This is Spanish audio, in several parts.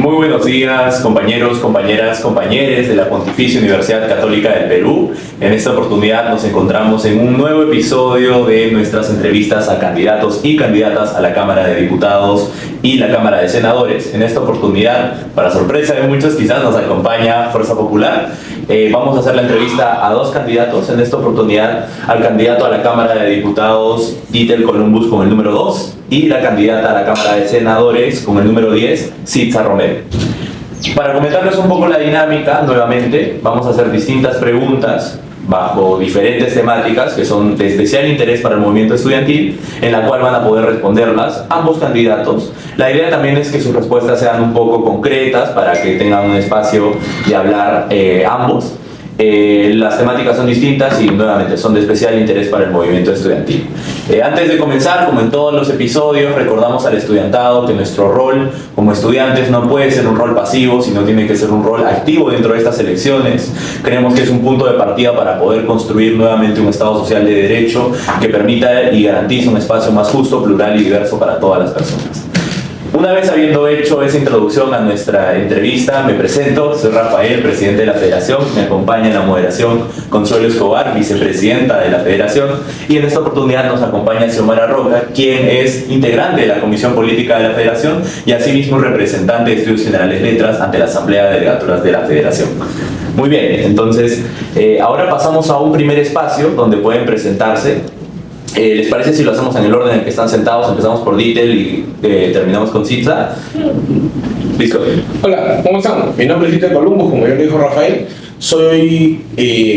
Muy buenos días, compañeros, compañeras, compañeres de la Pontificia Universidad Católica del Perú. En esta oportunidad nos encontramos en un nuevo episodio de nuestras entrevistas a candidatos y candidatas a la Cámara de Diputados y la Cámara de Senadores. En esta oportunidad, para sorpresa de muchos, quizás nos acompaña Fuerza Popular. Vamos a hacer la entrevista a dos candidatos. En esta oportunidad, al candidato a la Cámara de Diputados, Dieter Columbus, con el número 2, y la candidata a la Cámara de Senadores, con el número 10, Sitza Romero. Para comentarles un poco la dinámica, nuevamente, vamos a hacer distintas preguntas bajo diferentes temáticas que son de especial interés para el movimiento estudiantil, en la cual van a poder responderlas ambos candidatos. La idea también es que sus respuestas sean un poco concretas para que tengan un espacio de hablar ambos. Las temáticas son distintas y nuevamente son de especial interés para el movimiento estudiantil. Antes de comenzar, como en todos los episodios, recordamos al estudiantado que nuestro rol como estudiantes no puede ser un rol pasivo, sino tiene que ser un rol activo dentro de estas elecciones. Creemos que es un punto de partida para poder construir nuevamente un Estado social de derecho que permita y garantice un espacio más justo, plural y diverso para todas las personas. Una vez habiendo hecho esa introducción a nuestra entrevista, me presento. Soy Rafael, presidente de la Federación. Me acompaña en la moderación Consuelo Escobar, vicepresidenta de la Federación. Y en esta oportunidad nos acompaña Xiomara Roca, quien es integrante de la Comisión Política de la Federación y asimismo representante de Estudios Generales Letras ante la Asamblea de Delegaduras de la Federación. Muy bien, entonces ahora pasamos a un primer espacio donde pueden presentarse. ¿Les parece si lo hacemos en el orden en el que están sentados? Empezamos por Dieter y terminamos con Sitza. Listo. Hola, ¿cómo están? Mi nombre es Dieter Columbus, como ya lo dijo Rafael. Soy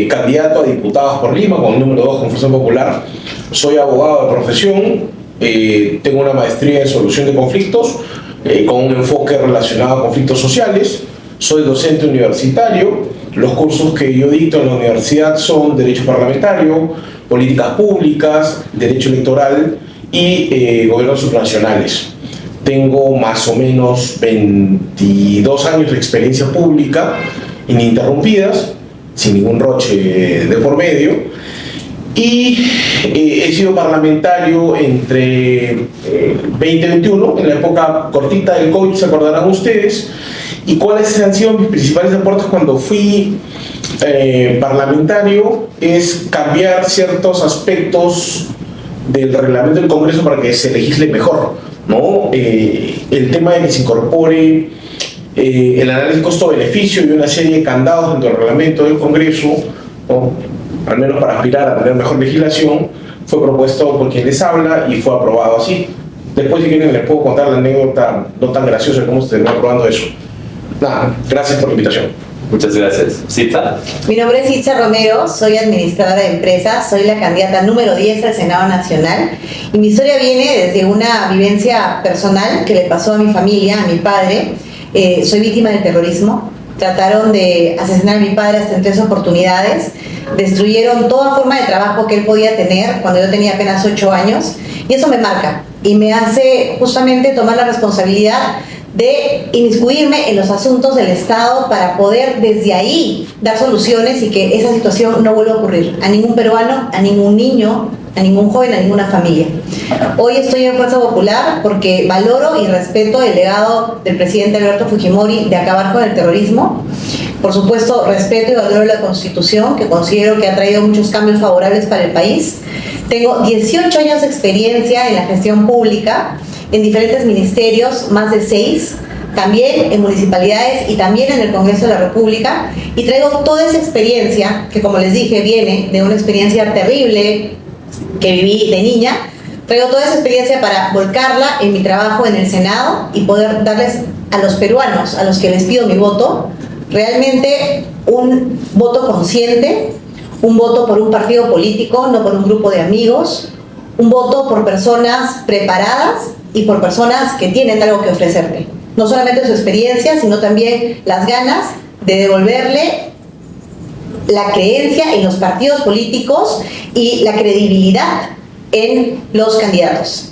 candidato a diputados por Lima con el número 2 con Fuerza Popular. Soy abogado de profesión. Tengo una maestría en solución de conflictos con un enfoque relacionado a conflictos sociales. Soy docente universitario. Los cursos que yo dicto en la universidad son Derecho Parlamentario, Políticas Públicas, Derecho Electoral y Gobiernos Supranacionales. Tengo más o menos 22 años de experiencia pública ininterrumpidas, sin ningún roche de por medio, y he sido parlamentario entre 2021, en la época cortita del COVID, se acordarán ustedes. ¿Y cuáles han sido mis principales aportes cuando fui parlamentario? Es cambiar ciertos aspectos del reglamento del Congreso para que se legisle mejor, ¿no? El tema de que se incorpore el análisis costo-beneficio y una serie de candados dentro del reglamento del Congreso, ¿no? Al menos para aspirar a tener mejor legislación, fue propuesto por quien les habla y fue aprobado así. Después, si quieren, les puedo contar la anécdota no tan graciosa de cómo se terminó aprobando eso. Nada, gracias por la invitación. Muchas gracias. Sitza. Mi nombre es Sitza Romero, soy administradora de empresas, soy la candidata número 10 al Senado Nacional y mi historia viene desde una vivencia personal que le pasó a mi familia, a mi padre. Soy víctima del terrorismo. Trataron de asesinar a mi padre hasta en 3 oportunidades. Destruyeron toda forma de trabajo que él podía tener cuando yo tenía apenas 8 años y eso me marca y me hace justamente tomar la responsabilidad de inmiscuirme en los asuntos del Estado para poder desde ahí dar soluciones y que esa situación no vuelva a ocurrir a ningún peruano, a ningún niño, a ningún joven, a ninguna familia. Hoy estoy en Fuerza Popular porque valoro y respeto el legado del presidente Alberto Fujimori de acabar con el terrorismo. Por supuesto, respeto y valoro la Constitución, que considero que ha traído muchos cambios favorables para el país. Tengo 18 años de experiencia en la gestión pública, en diferentes ministerios, más de 6, también en municipalidades y también en el Congreso de la República, y traigo toda esa experiencia, que como les dije, viene de una experiencia terrible que viví de niña. Traigo toda esa experiencia para volcarla en mi trabajo en el Senado y poder darles a los peruanos, a los que les pido mi voto, realmente un voto consciente, un voto por un partido político, no por un grupo de amigos, un voto por personas preparadas y por personas que tienen algo que ofrecerte. No solamente su experiencia, sino también las ganas de devolverle la creencia en los partidos políticos y la credibilidad en los candidatos.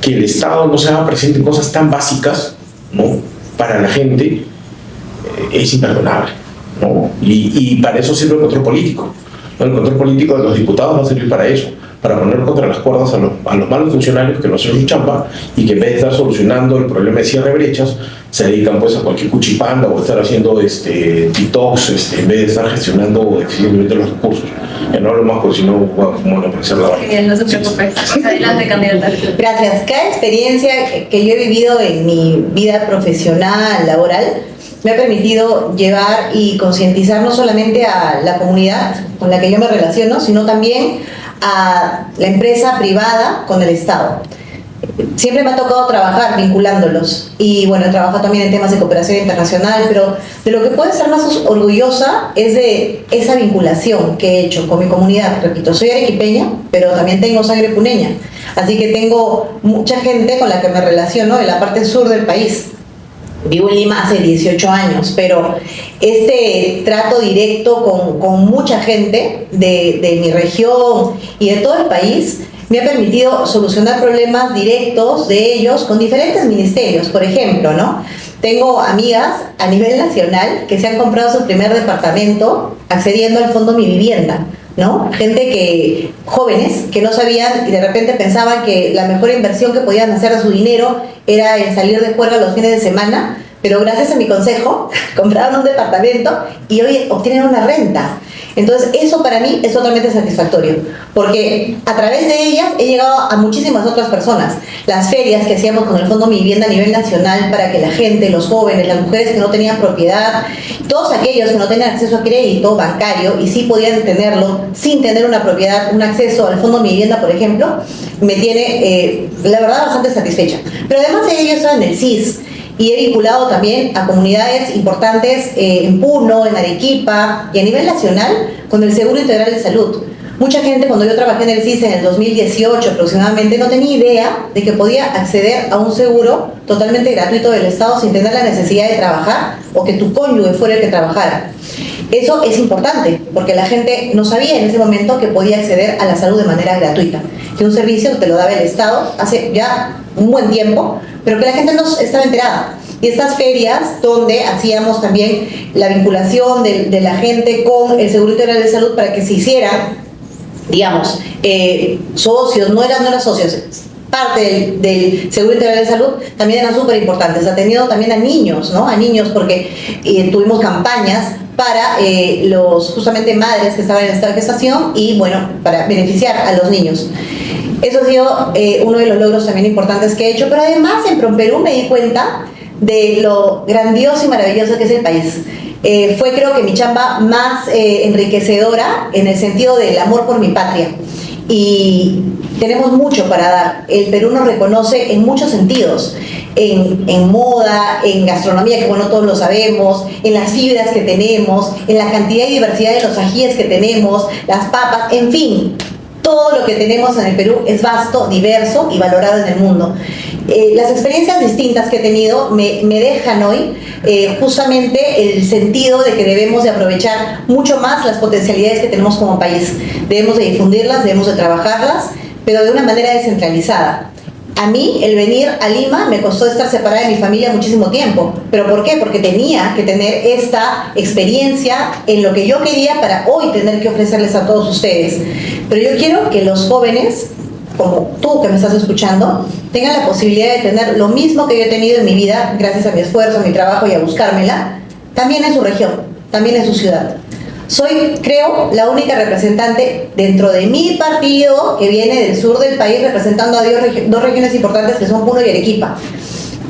que el Estado no se haga presente en cosas tan básicas, ¿no?, para la gente, es imperdonable, ¿no? Y para eso sirve el control político, ¿no? El control político de los diputados va a servir para eso, para poner contra las cuerdas a los malos funcionarios que no hacen su chamba y que en vez de estar solucionando el problema de cierre de brechas, se dedican pues a cualquier cuchipanda o estar haciendo TikToks en vez de estar gestionando eficientemente los recursos. Ya no hablo más porque si no voy a monopolizar la barra. Bien, no se preocupe. Adelante, candidata. Gracias. Cada experiencia que yo he vivido en mi vida profesional, laboral, me ha permitido llevar y concientizar no solamente a la comunidad con la que yo me relaciono, sino también a la empresa privada con el Estado. Siempre me ha tocado trabajar vinculándolos y bueno, he trabajado también en temas de cooperación internacional, pero de lo que puedo estar más orgullosa es de esa vinculación que he hecho con mi comunidad. Repito, soy arequipeña, pero también tengo sangre puneña, así que tengo mucha gente con la que me relaciono en la parte sur del país. Vivo en Lima hace 18 años, pero este trato directo con mucha gente de mi región y de todo el país me ha permitido solucionar problemas directos de ellos con diferentes ministerios. Por ejemplo, ¿no?, tengo amigas a nivel nacional que se han comprado su primer departamento accediendo al Fondo Mi Vivienda, ¿no? Jóvenes que no sabían y de repente pensaban que la mejor inversión que podían hacer de su dinero era el salir de juerga los fines de semana, pero gracias a mi consejo compraron un departamento y hoy obtienen una renta. Entonces eso para mí es totalmente satisfactorio, porque a través de ellas he llegado a muchísimas otras personas. Las ferias que hacíamos con el Fondo Mi Vivienda a nivel nacional para que la gente, los jóvenes, las mujeres que no tenían propiedad, todos aquellos que no tenían acceso a crédito bancario y sí podían tenerlo sin tener una propiedad, un acceso al Fondo Mi Vivienda, por ejemplo, me tiene, la verdad, bastante satisfecha. Pero además de ello estoy en el CIS, y he vinculado también a comunidades importantes en Puno, en Arequipa y a nivel nacional con el Seguro Integral de Salud. Mucha gente, cuando yo trabajé en el CIS en el 2018 aproximadamente, no tenía idea de que podía acceder a un seguro totalmente gratuito del Estado sin tener la necesidad de trabajar o que tu cónyuge fuera el que trabajara. Eso es importante, porque la gente no sabía en ese momento que podía acceder a la salud de manera gratuita, que un servicio te lo daba el Estado hace ya un buen tiempo, pero que la gente no estaba enterada. Y estas ferias donde hacíamos también la vinculación de la gente con el Seguro Integral de Salud para que se hicieran, digamos, socios, no eran socios, parte del Seguro Integral de Salud, también eran súper importantes. Atendiendo también a niños, ¿no? A niños, porque tuvimos campañas para justamente madres que estaban en estado de gestación y, bueno, para beneficiar a los niños. Eso ha sido uno de los logros también importantes que he hecho, pero además en PROMPERÚ me di cuenta de lo grandioso y maravilloso que es el país. Fue, creo que, mi chamba más enriquecedora en el sentido del amor por mi patria. Y tenemos mucho para dar. El Perú nos reconoce en muchos sentidos, en moda, en gastronomía, que bueno, todos lo sabemos, en las fibras que tenemos, en la cantidad y diversidad de los ajíes que tenemos, las papas, en fin. Todo lo que tenemos en el Perú es vasto, diverso y valorado en el mundo. Las experiencias distintas que he tenido me dejan hoy justamente el sentido de que debemos de aprovechar mucho más las potencialidades que tenemos como país. Debemos de difundirlas, debemos de trabajarlas, pero de una manera descentralizada. A mí, el venir a Lima me costó estar separada de mi familia muchísimo tiempo. ¿Pero por qué? Porque tenía que tener esta experiencia en lo que yo quería para hoy tener que ofrecerles a todos ustedes. Pero yo quiero que los jóvenes, como tú que me estás escuchando, tengan la posibilidad de tener lo mismo que yo he tenido en mi vida, gracias a mi esfuerzo, a mi trabajo y a buscármela, también en su región, también en su ciudad. Soy, creo, la única representante dentro de mi partido que viene del sur del país representando a dos regiones importantes que son Puno y Arequipa.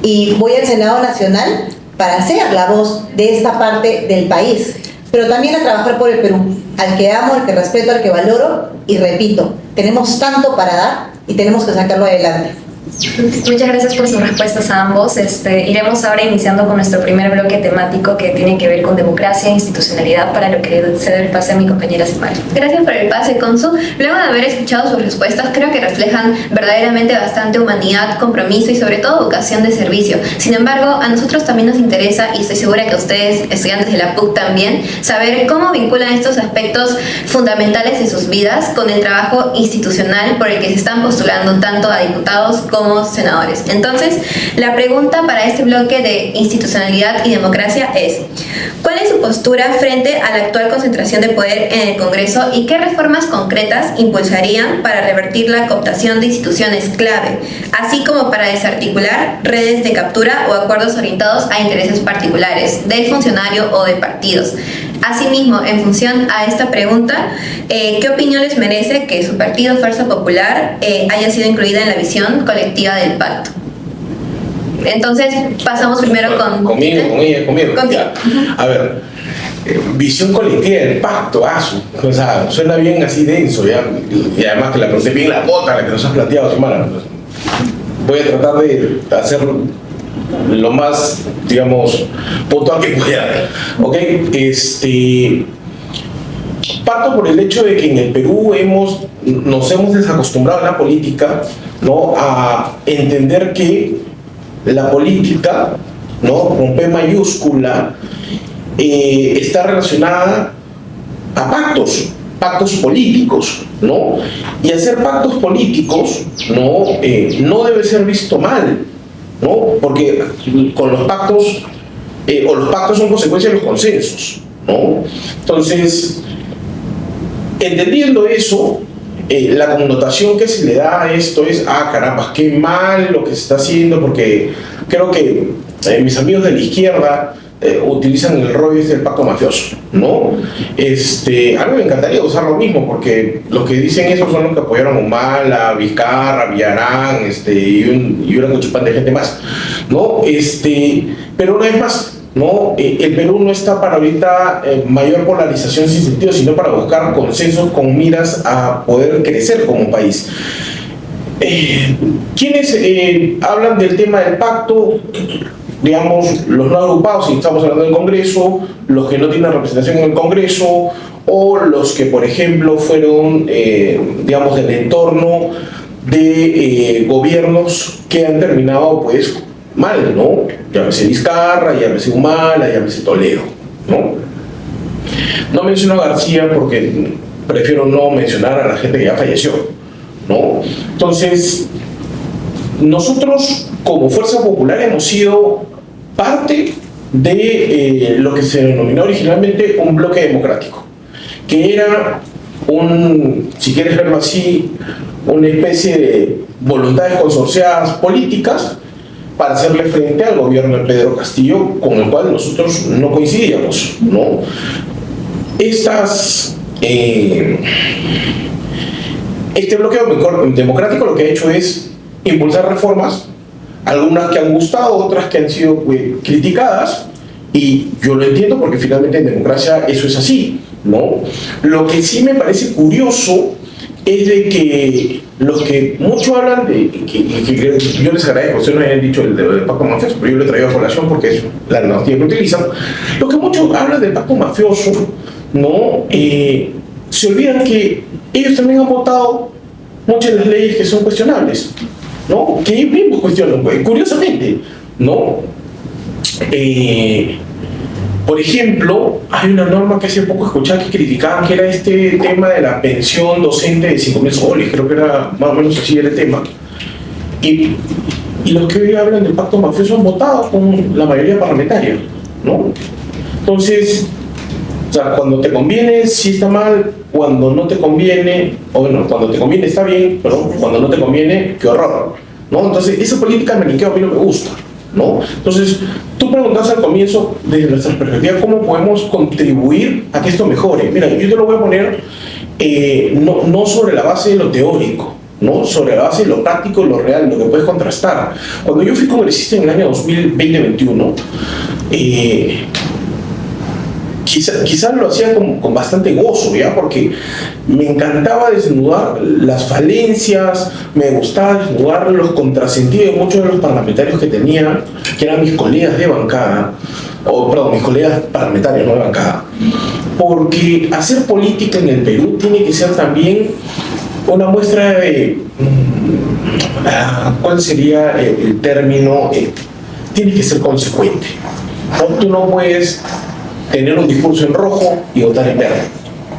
Y voy al Senado Nacional para ser la voz de esta parte del país, pero también a trabajar por el Perú, al que amo, al que respeto, al que valoro, y repito, tenemos tanto para dar y tenemos que sacarlo adelante. Muchas gracias por sus respuestas a ambos. Iremos ahora iniciando con nuestro primer bloque temático que tiene que ver con democracia e institucionalidad, para lo que cedo el pase a mi compañera Xiomara. Gracias por el pase, Consu. Luego de haber escuchado sus respuestas, creo que reflejan verdaderamente bastante humanidad, compromiso y sobre todo vocación de servicio. Sin embargo, a nosotros también nos interesa, y estoy segura que ustedes, estudiantes de la PUC también, saber cómo vinculan estos aspectos fundamentales de sus vidas con el trabajo institucional por el que se están postulando tanto a diputados como senadores. Entonces, la pregunta para este bloque de institucionalidad y democracia es: ¿cuál es su postura frente a la actual concentración de poder en el Congreso y qué reformas concretas impulsarían para revertir la cooptación de instituciones clave, así como para desarticular redes de captura o acuerdos orientados a intereses particulares del funcionario o de partidos? Asimismo, en función a esta pregunta, ¿qué opinión les merece que su partido Fuerza Popular haya sido incluida en la visión colectiva del pacto? Entonces, pasamos primero con... Conmigo. Contigo. Ya. A ver, visión colectiva del pacto, o sea, suena bien así denso, ¿ya? Y además que la pregunté bien la bota, la que nos has planteado, hermana. Voy a tratar de hacer lo más, digamos, puntual que pueda. ¿Ok? Parto por el hecho de que en el Perú nos hemos desacostumbrado a la política, ¿no?, a entender que la política, ¿no?, con P mayúscula, está relacionada a pactos políticos, ¿no? Y hacer pactos políticos no debe ser visto mal, ¿no? Porque con los pactos, o los pactos son consecuencia de los consensos, ¿no? Entonces, entendiendo eso, la connotación que se le da a esto es: caramba, qué mal lo que se está haciendo, porque creo que mis amigos de la izquierda utilizan el rollo del pacto mafioso, ¿no? A mí me encantaría usar lo mismo, porque los que dicen eso son los que apoyaron a Humala, Vizcarra, Villarán, y una cochipán de gente más, ¿no? Pero una vez más, ¿no? El Perú no está para ahorita mayor polarización sin sentido, sino para buscar consensos con miras a poder crecer como país. ¿Quiénes hablan del tema del pacto? Digamos, los no agrupados, si estamos hablando del Congreso, los que no tienen representación en el Congreso, o los que, por ejemplo, fueron, digamos, del entorno de gobiernos que han terminado, pues, mal, ¿no? Llámese Vizcarra, llámese Humala, llámese Toledo, ¿no? No menciono a García porque prefiero no mencionar a la gente que ya falleció, ¿no? Entonces, nosotros como Fuerza Popular hemos sido parte de lo que se denominó originalmente un bloque democrático, que era si quieres verlo así, una especie de voluntades consorciadas políticas para hacerle frente al gobierno de Pedro Castillo, con el cual nosotros no coincidíamos, ¿no? Este bloque democrático lo que ha hecho es impulsar reformas, algunas que han gustado, otras que han sido criticadas, y yo lo entiendo porque finalmente en democracia eso es así, ¿no? Lo que sí me parece curioso es de que los que mucho hablan que yo les agradezco, ustedes no hayan dicho el pacto mafioso, pero yo lo he traído a colación porque es la narrativa que utilizan. Los que mucho hablan del pacto mafioso, ¿no? Se olvidan que ellos también han votado muchas de las leyes que son cuestionables, ¿no? Que ellos mismos cuestionan, curiosamente, ¿no? Por ejemplo, hay una norma que hace poco escuchaba que criticaban, que era este tema de la pensión docente de 5.000 soles, creo que era más o menos así el tema. Y los que hoy hablan del pacto mafioso han votado con la mayoría parlamentaria, ¿no? Entonces, o sea, cuando te conviene sí está mal, cuando no te conviene, o bueno, cuando te conviene está bien, pero cuando no te conviene, qué horror, ¿no? Entonces, esa política de maniqueo a mí no me gusta, ¿no? Entonces, tú preguntas al comienzo, desde nuestra perspectiva, ¿cómo podemos contribuir a que esto mejore? Mira, yo te lo voy a poner no sobre la base de lo teórico, ¿no? Sobre la base de lo práctico, lo real, lo que puedes contrastar. Cuando yo fui congresista en el año 2020-21, quizás lo hacía con bastante gozo, ¿ya? Porque me encantaba desnudar las falencias, me gustaba desnudar los contrasentidos de muchos de los parlamentarios que tenía, que eran mis colegas de bancada, mis colegas parlamentarios, no de bancada. Porque hacer política en el Perú tiene que ser también una muestra de... ¿cuál sería el término? Tiene que ser consecuente, ¿no? Tú no puedes tener un discurso en rojo y votar en verde,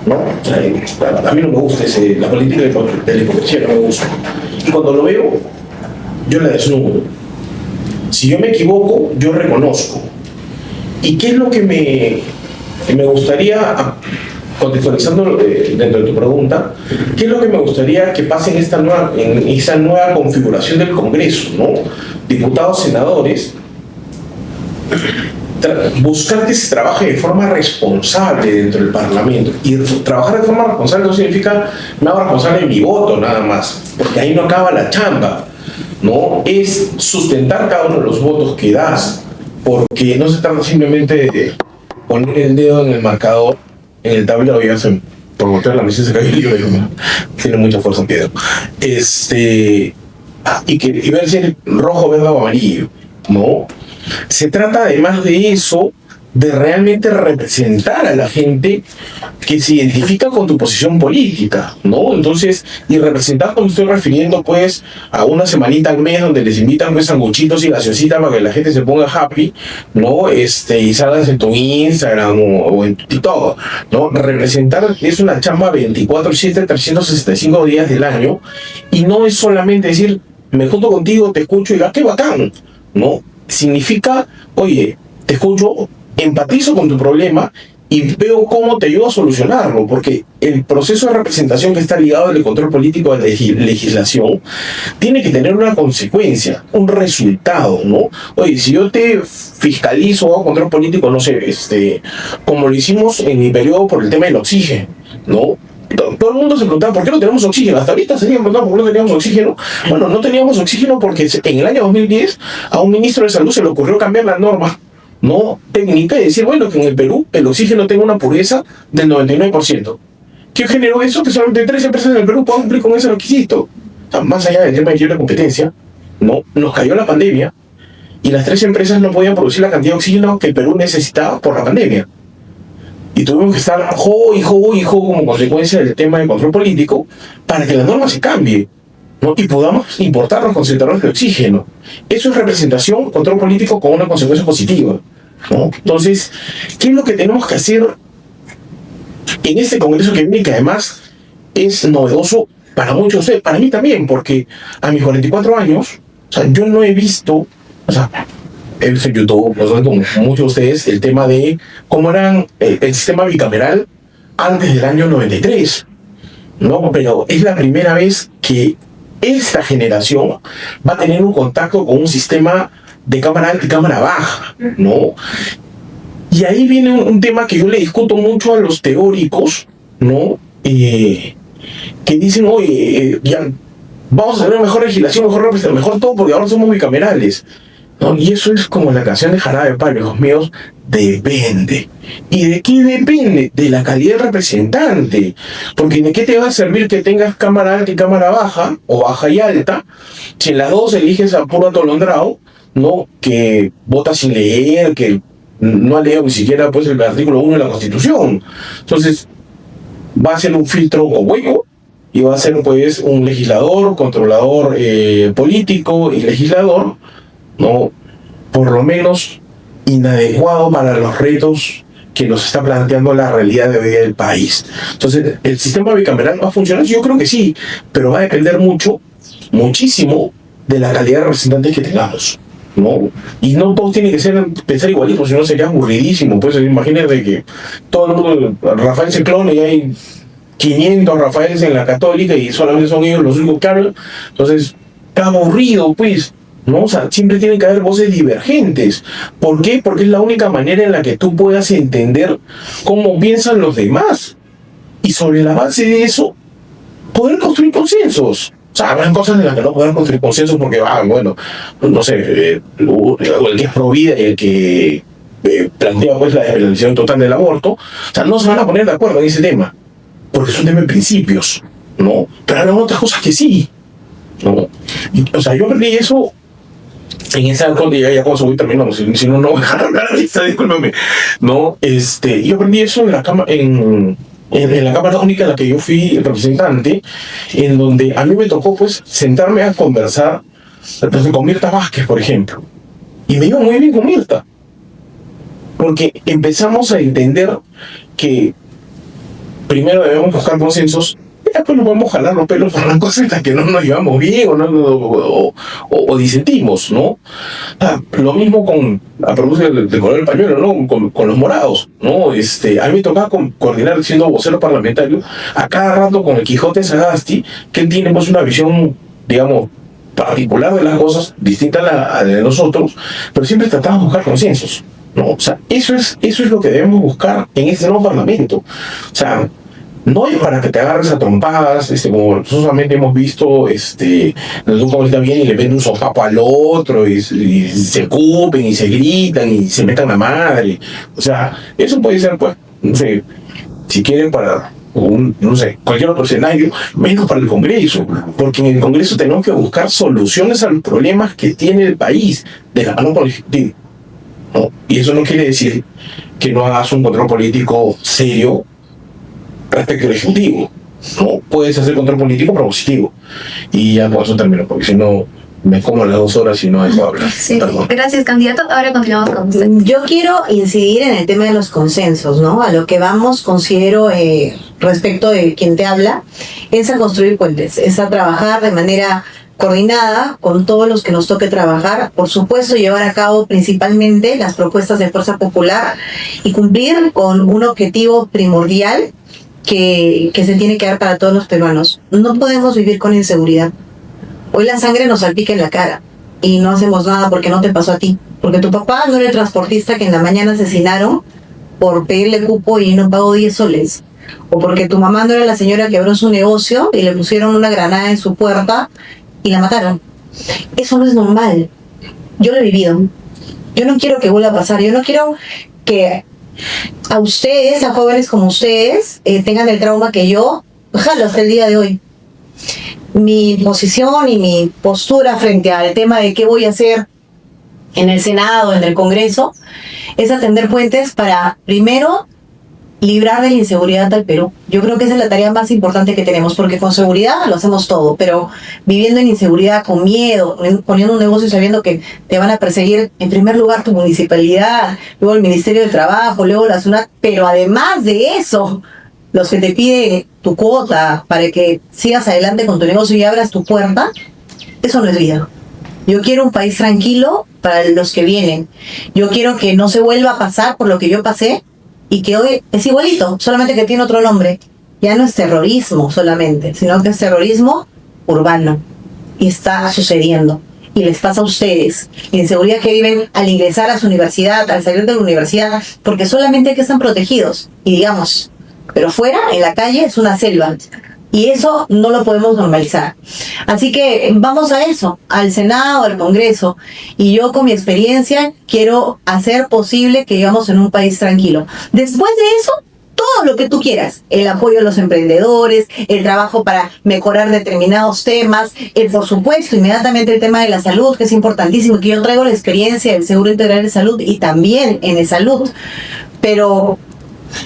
¿no? O sea, a mí no me gusta la política de la hipocresía, no me gusta. Y cuando lo veo, yo la desnudo. Si yo me equivoco, yo reconozco. ¿Y qué es lo que me gustaría, contextualizando dentro de tu pregunta, qué es lo que me gustaría que pase en esa nueva configuración del Congreso, ¿no? Diputados, senadores, buscar que se trabaje de forma responsable dentro del Parlamento. Y trabajar de forma responsable no significa me hago responsable de mi voto nada más, porque ahí no acaba la chamba, ¿no? Es sustentar cada uno de los votos que das, porque no se trata simplemente de poner el dedo en el marcador, en el tablero, ya por voltear la mesa se cayó el libro, tiene mucha fuerza en pie. Y ver si es rojo, verde o amarillo, ¿no? Se trata además de eso, de realmente representar a la gente que se identifica con tu posición política, ¿no? Entonces, y representar, como estoy refiriendo, pues, a una semanita al mes donde les invitan, pues, sanguchitos y gaseosita para que la gente se ponga happy, ¿no? Y salgas en tu Instagram o en tu TikTok, ¿no? Representar es una chamba 24/7, 365 días del año, y no es solamente decir, me junto contigo, te escucho y digas, ¡qué bacán!, ¿no? Significa, oye, te escucho, empatizo con tu problema y veo cómo te ayudo a solucionarlo, porque el proceso de representación que está ligado al control político de legislación tiene que tener una consecuencia, un resultado, ¿no? Oye, si yo te fiscalizo o hago control político, no sé, como lo hicimos en mi periodo por el tema del oxígeno, ¿no? Todo el mundo se preguntaba, ¿por qué no tenemos oxígeno? Hasta ahorita se siguen preguntando, ¿por qué no teníamos oxígeno? Bueno, no teníamos oxígeno porque en el año 2010 a un ministro de salud se le ocurrió cambiar la norma, ¿no?, técnica, y decir, bueno, que en el Perú el oxígeno tenga una pureza del 99%. ¿Qué generó eso? Que solamente 3 empresas en el Perú puedan cumplir con ese requisito. O sea, más allá del tema de libre competencia, ¿no?, nos cayó la pandemia y las 3 empresas no podían producir la cantidad de oxígeno que el Perú necesitaba por la pandemia. Y tuvimos que estar como consecuencia del tema de control político para que la norma se cambie, ¿no?, y podamos importar los concentradores de oxígeno. Eso es representación, control político con una consecuencia positiva, ¿no? Entonces, ¿qué es lo que tenemos que hacer en este Congreso que viene, que además es novedoso para muchos de ustedes, para mí también, porque a mis 44 años, o sea, yo no he visto, o sea, he visto en YouTube, como muchos de ustedes, el tema de cómo eran el sistema bicameral antes del año 93, ¿no? Pero es la primera vez que esta generación va a tener un contacto con un sistema de cámara alta y cámara baja, ¿no? Y ahí viene un tema que yo le discuto mucho a los teóricos, ¿no? Que dicen, oye, ya vamos a tener mejor legislación, mejor representación, mejor todo, porque ahora somos bicamerales, ¿no? Y eso es como la canción de Jarabe de Palo, hijos míos, depende. ¿Y de qué depende? De la calidad del representante. Porque ¿de qué te va a servir que tengas cámara alta y cámara baja, o baja y alta, si en las dos eliges a puro atolondrado, ¿no?, que vota sin leer, que no ha leído ni siquiera, pues, el artículo 1 de la Constitución? Entonces, va a ser un filtro con hueco, y va a ser, pues, un legislador, controlador político y legislador, ¿no?, por lo menos inadecuado para los retos que nos está planteando la realidad de hoy día del país. Entonces, ¿el sistema bicameral va a funcionar? Yo creo que sí, pero va a depender muchísimo de la calidad de representantes que tengamos, ¿no? Y no todos tienen que pensar igualitos, si no sería aburridísimo. Pues imagínate que todo el mundo, Rafael se clone y hay 500 Rafaeles en la Católica y solamente son ellos los únicos que hablan. Entonces, está aburrido, pues, ¿no? O sea, siempre tienen que haber voces divergentes. ¿Por qué? Porque es la única manera en la que tú puedas entender cómo piensan los demás. Y sobre la base de eso, poder construir consensos. O sea, habrán cosas en las que no podrán construir consensos porque, bueno, no sé, el que es pro vida y el que plantea, pues, la despenalización total del aborto, o sea, no se van a poner de acuerdo en ese tema, porque es un tema de principios, ¿no? Pero habrá otras cosas que sí, ¿no? O sea, yo aprendí eso en esa ya con eso voy terminando, si no, no voy a dejar hablar a lista, discúlpame, ¿no? Yo aprendí eso en la Cámara Única en la que yo fui representante, en donde a mí me tocó, pues, sentarme a conversar con Mirta Vázquez, por ejemplo. Y me iba muy bien con Mirta, porque empezamos a entender que primero debemos buscar consensos después nos vamos a jalar los pelos por las cosas en las que no nos llevamos bien o disentimos, ¿no? Lo mismo con, a propósito del color del pañuelo, ¿no? Con los morados, ¿no? A mí me tocaba coordinar, siendo vocero parlamentario, a cada rato con el Quijote Sagasti, que él tiene pues una visión, digamos, particular de las cosas, distinta a la de nosotros, pero siempre tratamos de buscar consensos, ¿no? O sea, eso es lo que debemos buscar en este nuevo parlamento. O sea, no es para que te agarres a trompadas, como solamente hemos visto, los un comunista viene y le vende un sopapo al otro, y se cupen, y se gritan, y se metan la madre. O sea, eso puede ser, pues, no sé, si quieren para no sé, cualquier otro escenario, menos para el Congreso, porque en el Congreso tenemos que buscar soluciones a los problemas que tiene el país, de la mano con el Ejecutivo, ¿no? Y eso no quiere decir que no hagas un control político serio respecto al Ejecutivo. No puedes hacer control político propositivo. Y ya con eso termino, porque si no me como las 2 horas y no dejo de hablar. Sí. Gracias, candidato. Ahora continuamos con usted. Yo quiero incidir en el tema de los consensos, ¿no? A lo que vamos, considero, respecto de quien te habla, es a construir puentes, es a trabajar de manera coordinada con todos los que nos toque trabajar, por supuesto llevar a cabo principalmente las propuestas de Fuerza Popular y cumplir con un objetivo primordial que se tiene que dar para todos los peruanos. No podemos vivir con inseguridad. Hoy la sangre nos salpica en la cara y no hacemos nada porque no te pasó a ti, porque tu papá no era el transportista que en la mañana asesinaron por pedirle cupo y no pagó 10 soles, o porque tu mamá no era la señora que abrió su negocio y le pusieron una granada en su puerta y la mataron. Eso no es normal. Yo lo he vivido. Yo no quiero que vuelva a pasar. Yo no quiero que a ustedes, a jóvenes como ustedes, tengan el trauma que yo jalo hasta el día de hoy. Mi posición y mi postura frente al tema de qué voy a hacer en el Senado, en el Congreso, es atender puentes para, primero, librar de la inseguridad al Perú. Yo creo que esa es la tarea más importante que tenemos, porque con seguridad lo hacemos todo, pero viviendo en inseguridad, con miedo, poniendo un negocio sabiendo que te van a perseguir, en primer lugar tu municipalidad, luego el Ministerio del Trabajo, luego la SUNAT, pero además de eso, los que te piden tu cuota para que sigas adelante con tu negocio y abras tu puerta, eso no es vida. Yo quiero un país tranquilo para los que vienen. Yo quiero que no se vuelva a pasar por lo que yo pasé y que hoy es igualito, solamente que tiene otro nombre. Ya no es terrorismo solamente, sino que es terrorismo urbano. Y está sucediendo. Y les pasa a ustedes. La inseguridad que viven al ingresar a su universidad, al salir de la universidad, porque solamente que están protegidos. Y digamos, pero fuera, en la calle, es una selva. Y eso no lo podemos normalizar. Así que vamos a eso, al Senado, al Congreso. Y yo con mi experiencia quiero hacer posible que vivamos en un país tranquilo. Después de eso, todo lo que tú quieras. El apoyo a los emprendedores, el trabajo para mejorar determinados temas, por supuesto, inmediatamente el tema de la salud, que es importantísimo, que yo traigo la experiencia del Seguro Integral de Salud y también en el salud. Pero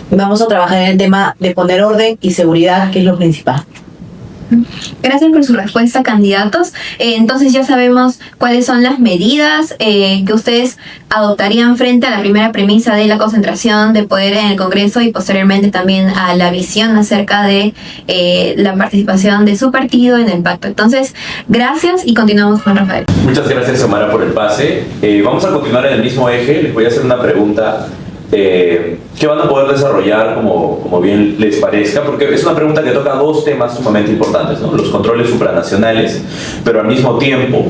vamos a trabajar en el tema de poner orden y seguridad, que es lo principal. Gracias por su respuesta, candidatos. Entonces ya sabemos cuáles son las medidas que ustedes adoptarían frente a la primera premisa de la concentración de poder en el Congreso y posteriormente también a la visión acerca de la participación de su partido en el pacto. Entonces, gracias y continuamos con Rafael. Muchas gracias, Xiomara, por el pase. Vamos a continuar en el mismo eje. Les voy a hacer una pregunta que van a poder desarrollar como bien les parezca, porque es una pregunta que toca 2 temas sumamente importantes, ¿no? Los controles supranacionales, pero al mismo tiempo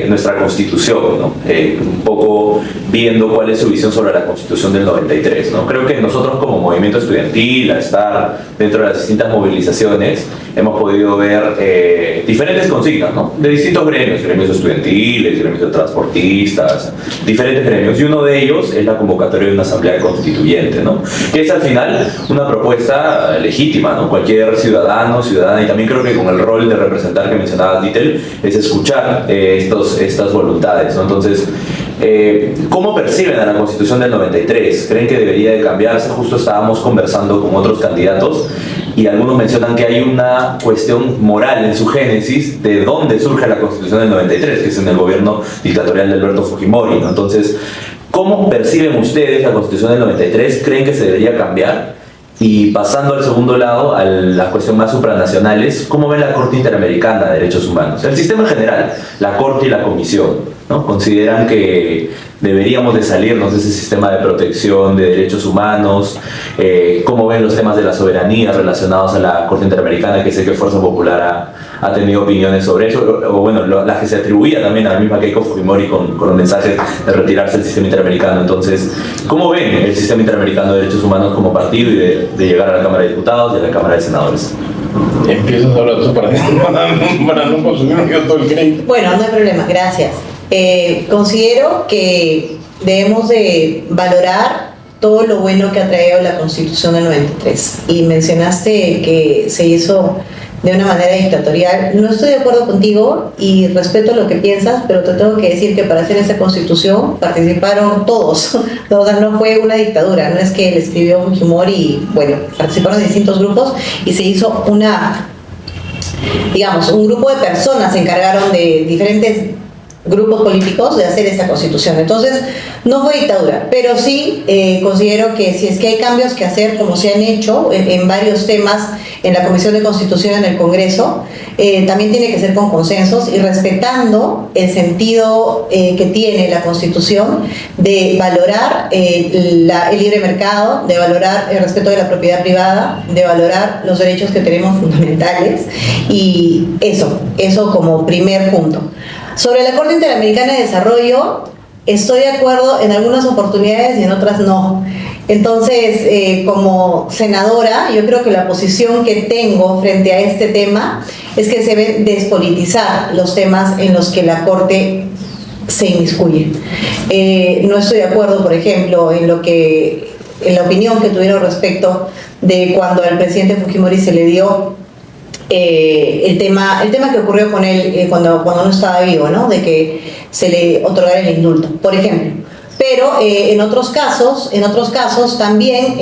nuestra Constitución, ¿no? Un poco viendo cuál es su visión sobre la Constitución del 93, ¿no? Creo que nosotros como movimiento estudiantil, a estar dentro de las distintas movilizaciones, hemos podido ver diferentes consignas, ¿no? De distintos gremios, gremios estudiantiles, gremios de transportistas, diferentes gremios, y uno de ellos es la convocatoria de una asamblea constituyente, ¿no? Que es al final una propuesta legítima, ¿no? Cualquier ciudadano, ciudadana, y también creo que con el rol de representar que mencionaba Dittel, es escuchar estas voluntades, ¿no? Entonces, ¿cómo perciben a la Constitución del 93? ¿Creen que debería de cambiarse? Justo estábamos conversando con otros candidatos y algunos mencionan que hay una cuestión moral en su génesis de dónde surge la Constitución del 93, que es en el gobierno dictatorial de Alberto Fujimori, ¿no? Entonces, ¿cómo perciben ustedes la Constitución del 93? ¿Creen que se debería cambiar? Y pasando al segundo lado, a la cuestión más supranacionales, ¿cómo ve la Corte Interamericana de Derechos Humanos? El sistema en general, la Corte y la Comisión, ¿no? ¿Consideran que deberíamos de salirnos de ese sistema de protección de derechos humanos? ¿Cómo ven los temas de la soberanía relacionados a la Corte Interamericana? Que sé que Fuerza Popular ha tenido opiniones sobre eso, o bueno, las que se atribuía también a la misma Keiko Fujimori con los mensajes de retirarse del sistema interamericano. Entonces, ¿cómo ven el sistema interamericano de derechos humanos como partido y de llegar a la Cámara de Diputados y a la Cámara de Senadores? Empiezas a hablar tú para no consumir yo todo el crédito. Bueno, no hay problema, gracias. Considero que debemos de valorar todo lo bueno que ha traído la Constitución del 93. Y mencionaste que se hizo de una manera dictatorial. No estoy de acuerdo contigo y respeto lo que piensas, pero te tengo que decir que para hacer esta Constitución participaron todos. O sea, no fue una dictadura, no es que le escribió Fujimori y, bueno, participaron distintos grupos y se hizo un grupo de personas se encargaron de diferentes grupos políticos de hacer esta Constitución. Entonces, no fue dictadura, pero sí considero que si es que hay cambios que hacer, como se han hecho en varios temas en la Comisión de Constitución en el Congreso, también tiene que ser con consensos y respetando el sentido que tiene la Constitución de valorar el libre mercado, de valorar el respeto de la propiedad privada, de valorar los derechos que tenemos fundamentales, y eso como primer punto. Sobre la Corte Interamericana de Desarrollo, estoy de acuerdo en algunas oportunidades y en otras no. Entonces, como senadora, yo creo que la posición que tengo frente a este tema es que se deben despolitizar los temas en los que la Corte se inmiscuye. No estoy de acuerdo, por ejemplo, en la opinión que tuvieron respecto de cuando al presidente Fujimori se le dio el tema que ocurrió con él cuando no estaba vivo, ¿no? De que se le otorgara el indulto, por ejemplo. Pero en otros casos también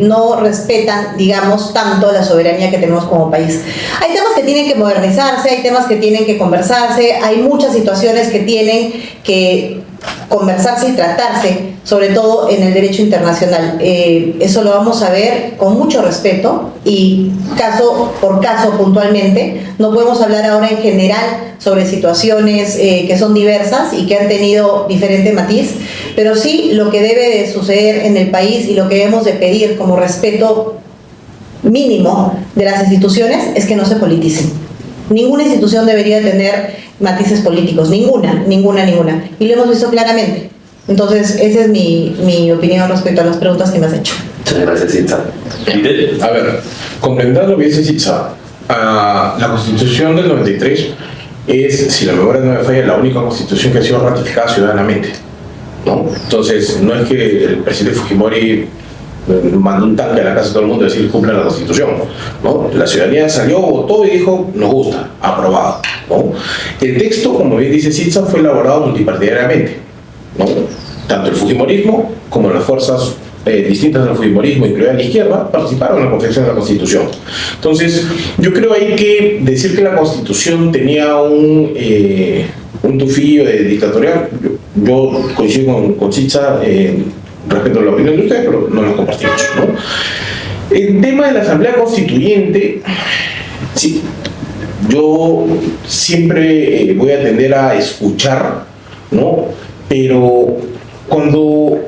no respetan, digamos, tanto la soberanía que tenemos como país. Hay temas que tienen que modernizarse, hay temas que tienen que conversarse, hay muchas situaciones que tienen que conversarse y tratarse, sobre todo en el derecho internacional. Eso lo vamos a ver con mucho respeto y caso por caso puntualmente. No podemos hablar ahora en general sobre situaciones que son diversas y que han tenido diferente matiz, pero sí lo que debe de suceder en el país y lo que debemos de pedir como respeto mínimo de las instituciones es que no se politicen. Ninguna institución debería tener matices políticos, ninguna. Y lo hemos visto claramente. Entonces, esa es mi opinión respecto a las preguntas que me has hecho. Muchas gracias, Itza. A ver, complementando lo que dice Itza, la Constitución del 93 es, si la memoria no me falla, la única Constitución que ha sido ratificada ciudadanamente, ¿no? Entonces, no es que el presidente Fujimori mandó un tanque a la casa de todo el mundo y decir cumple la Constitución, ¿no? La ciudadanía salió, votó y dijo nos gusta, aprobado, ¿no? El texto, como bien dice Sitza, fue elaborado multipartidariamente, ¿no? Tanto el fujimorismo como las fuerzas distintas del fujimorismo, incluida la izquierda, participaron en la confección de la Constitución. Entonces, yo creo ahí que decir que la Constitución tenía un tufillo de dictatorial, yo coincido con Sitza, respeto a la opinión de ustedes, pero no la compartimos, ¿no? El tema de la Asamblea Constituyente, sí, yo siempre voy a tender a escuchar, ¿no? Pero cuando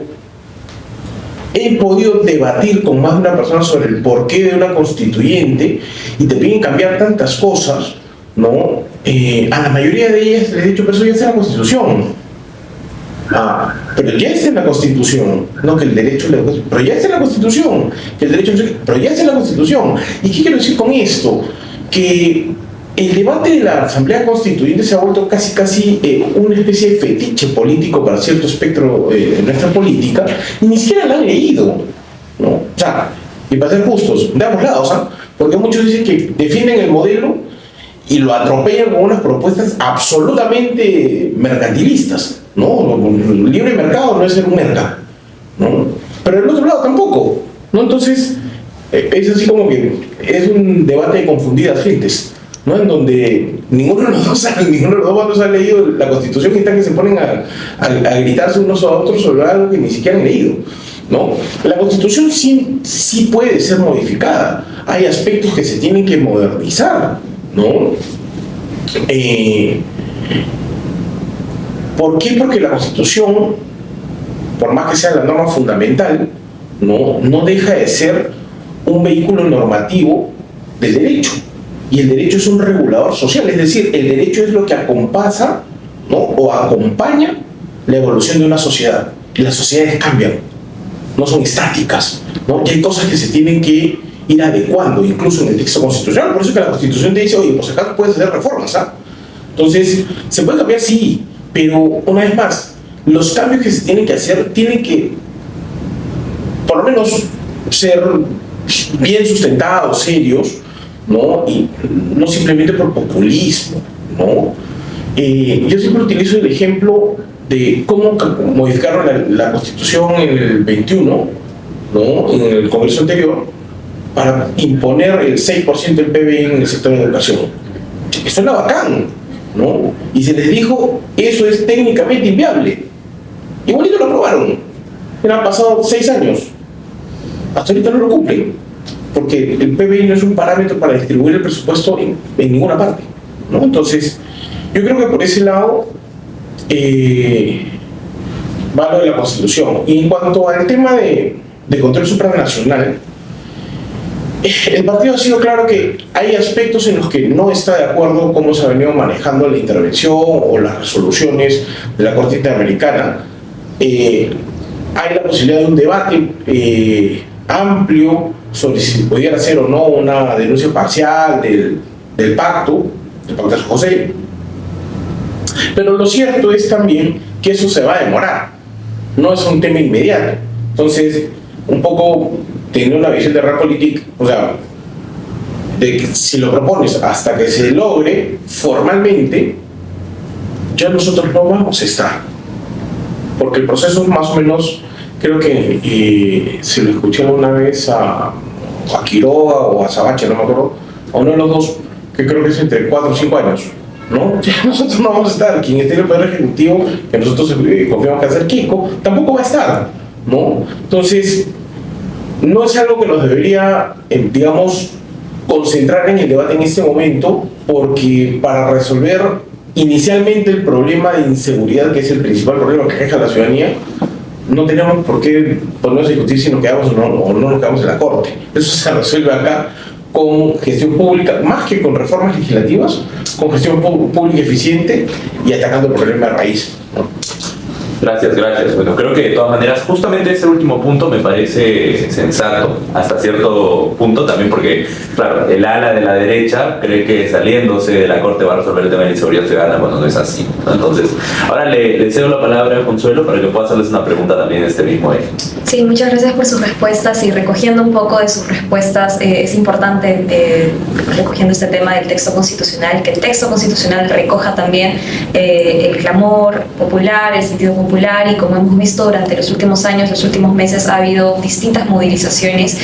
he podido debatir con más de una persona sobre el porqué de una constituyente y te piden cambiar tantas cosas, ¿no? A la mayoría de ellas les he dicho, pero eso ya está en la Constitución. Pero ya está en la Constitución, no que el derecho, pero ya está en la Constitución, que el derecho, pero ya está en la Constitución. ¿Y qué quiero decir con esto? Que el debate de la Asamblea Constituyente se ha vuelto casi una especie de fetiche político para cierto espectro de nuestra política, y ni siquiera la han leído, ¿no? O sea, y para ser justos, de ambos lados, ¿ah? Porque muchos dicen que defienden el modelo y lo atropellan con unas propuestas absolutamente mercantilistas, ¿no? El libre mercado no es ser un mercado, ¿no? Pero del otro lado tampoco, ¿no? Entonces, es así como que es un debate de confundidas gentes, ¿no? En donde ninguno de los dos bandos ha leído la Constitución y están que se ponen a gritarse unos a otros sobre algo que ni siquiera han leído. ¿no? La Constitución sí puede ser modificada. Hay aspectos que se tienen que modernizar, ¿no? ¿Por qué? Porque la Constitución, por más que sea la norma fundamental, no deja de ser un vehículo normativo del derecho. Y el derecho es un regulador social, es decir, el derecho es lo que acompasa, ¿no? O acompaña la evolución de una sociedad. Y las sociedades cambian, no son estáticas, ¿no? Y hay cosas que se tienen que ir adecuando, incluso en el texto constitucional. Por eso es que la Constitución te dice, oye, pues acá puedes hacer reformas, ¿ah? Entonces, ¿se puede cambiar? Sí, pero una vez más, los cambios que se tienen que hacer tienen que, por lo menos, ser bien sustentados, serios, ¿no? Y no simplemente por populismo, ¿no? Yo siempre utilizo el ejemplo de cómo modificaron la Constitución en el 21, ¿no? En el Congreso anterior, para imponer el 6% del PBI en el sector de educación. Eso era bacán, ¿no? Y se les dijo, eso es técnicamente inviable. Igualito lo aprobaron. Han pasado 6 años. Hasta ahorita no lo cumplen. Porque el PBI no es un parámetro para distribuir el presupuesto en ninguna parte, ¿no? Entonces, yo creo que por ese lado va lo de la Constitución. Y en cuanto al tema de control supranacional, el partido ha sido claro que hay aspectos en los que no está de acuerdo cómo se ha venido manejando la intervención o las resoluciones de la Corte Interamericana. Hay la posibilidad de un debate amplio sobre si pudiera ser o no una denuncia parcial del pacto de San José. Pero lo cierto es también que eso se va a demorar, no es un tema inmediato. Entonces, un poco teniendo una visión de realpolitik, o sea, de que si lo propones hasta que se logre formalmente, ya nosotros no vamos a estar. Porque el proceso más o menos, creo que se lo escuché una vez a Quiroga o a Sabache, no me acuerdo, a uno de los dos, que creo que es entre 4 o 5 años, ¿no? Nosotros no vamos a estar. Quien esté en el Poder Ejecutivo, que nosotros confiamos que va a ser Kiko, tampoco va a estar, ¿no? Entonces, no es algo que nos debería, digamos, concentrar en el debate en este momento, porque para resolver inicialmente el problema de inseguridad, que es el principal problema que queja la ciudadanía, no tenemos por qué ponernos a discutir si nos quedamos o no nos quedamos en la Corte. Eso se resuelve acá con gestión pública, más que con reformas legislativas, con gestión pública eficiente y atacando el problema de raíz, ¿no? Gracias, gracias. Bueno, creo que de todas maneras, justamente ese último punto me parece sensato, hasta cierto punto también porque, claro, el ala de la derecha cree que saliéndose de la Corte va a resolver el tema de la inseguridad ciudadana, bueno, no es así, ¿no? Entonces, ahora le cedo la palabra a Consuelo para que pueda hacerles una pregunta también en este mismo eje. Sí, muchas gracias por sus respuestas y recogiendo un poco de sus respuestas, es importante, recogiendo este tema del texto constitucional, que el texto constitucional recoja también el clamor popular, el sentido popular, y como hemos visto durante los últimos años, los últimos meses, ha habido distintas movilizaciones,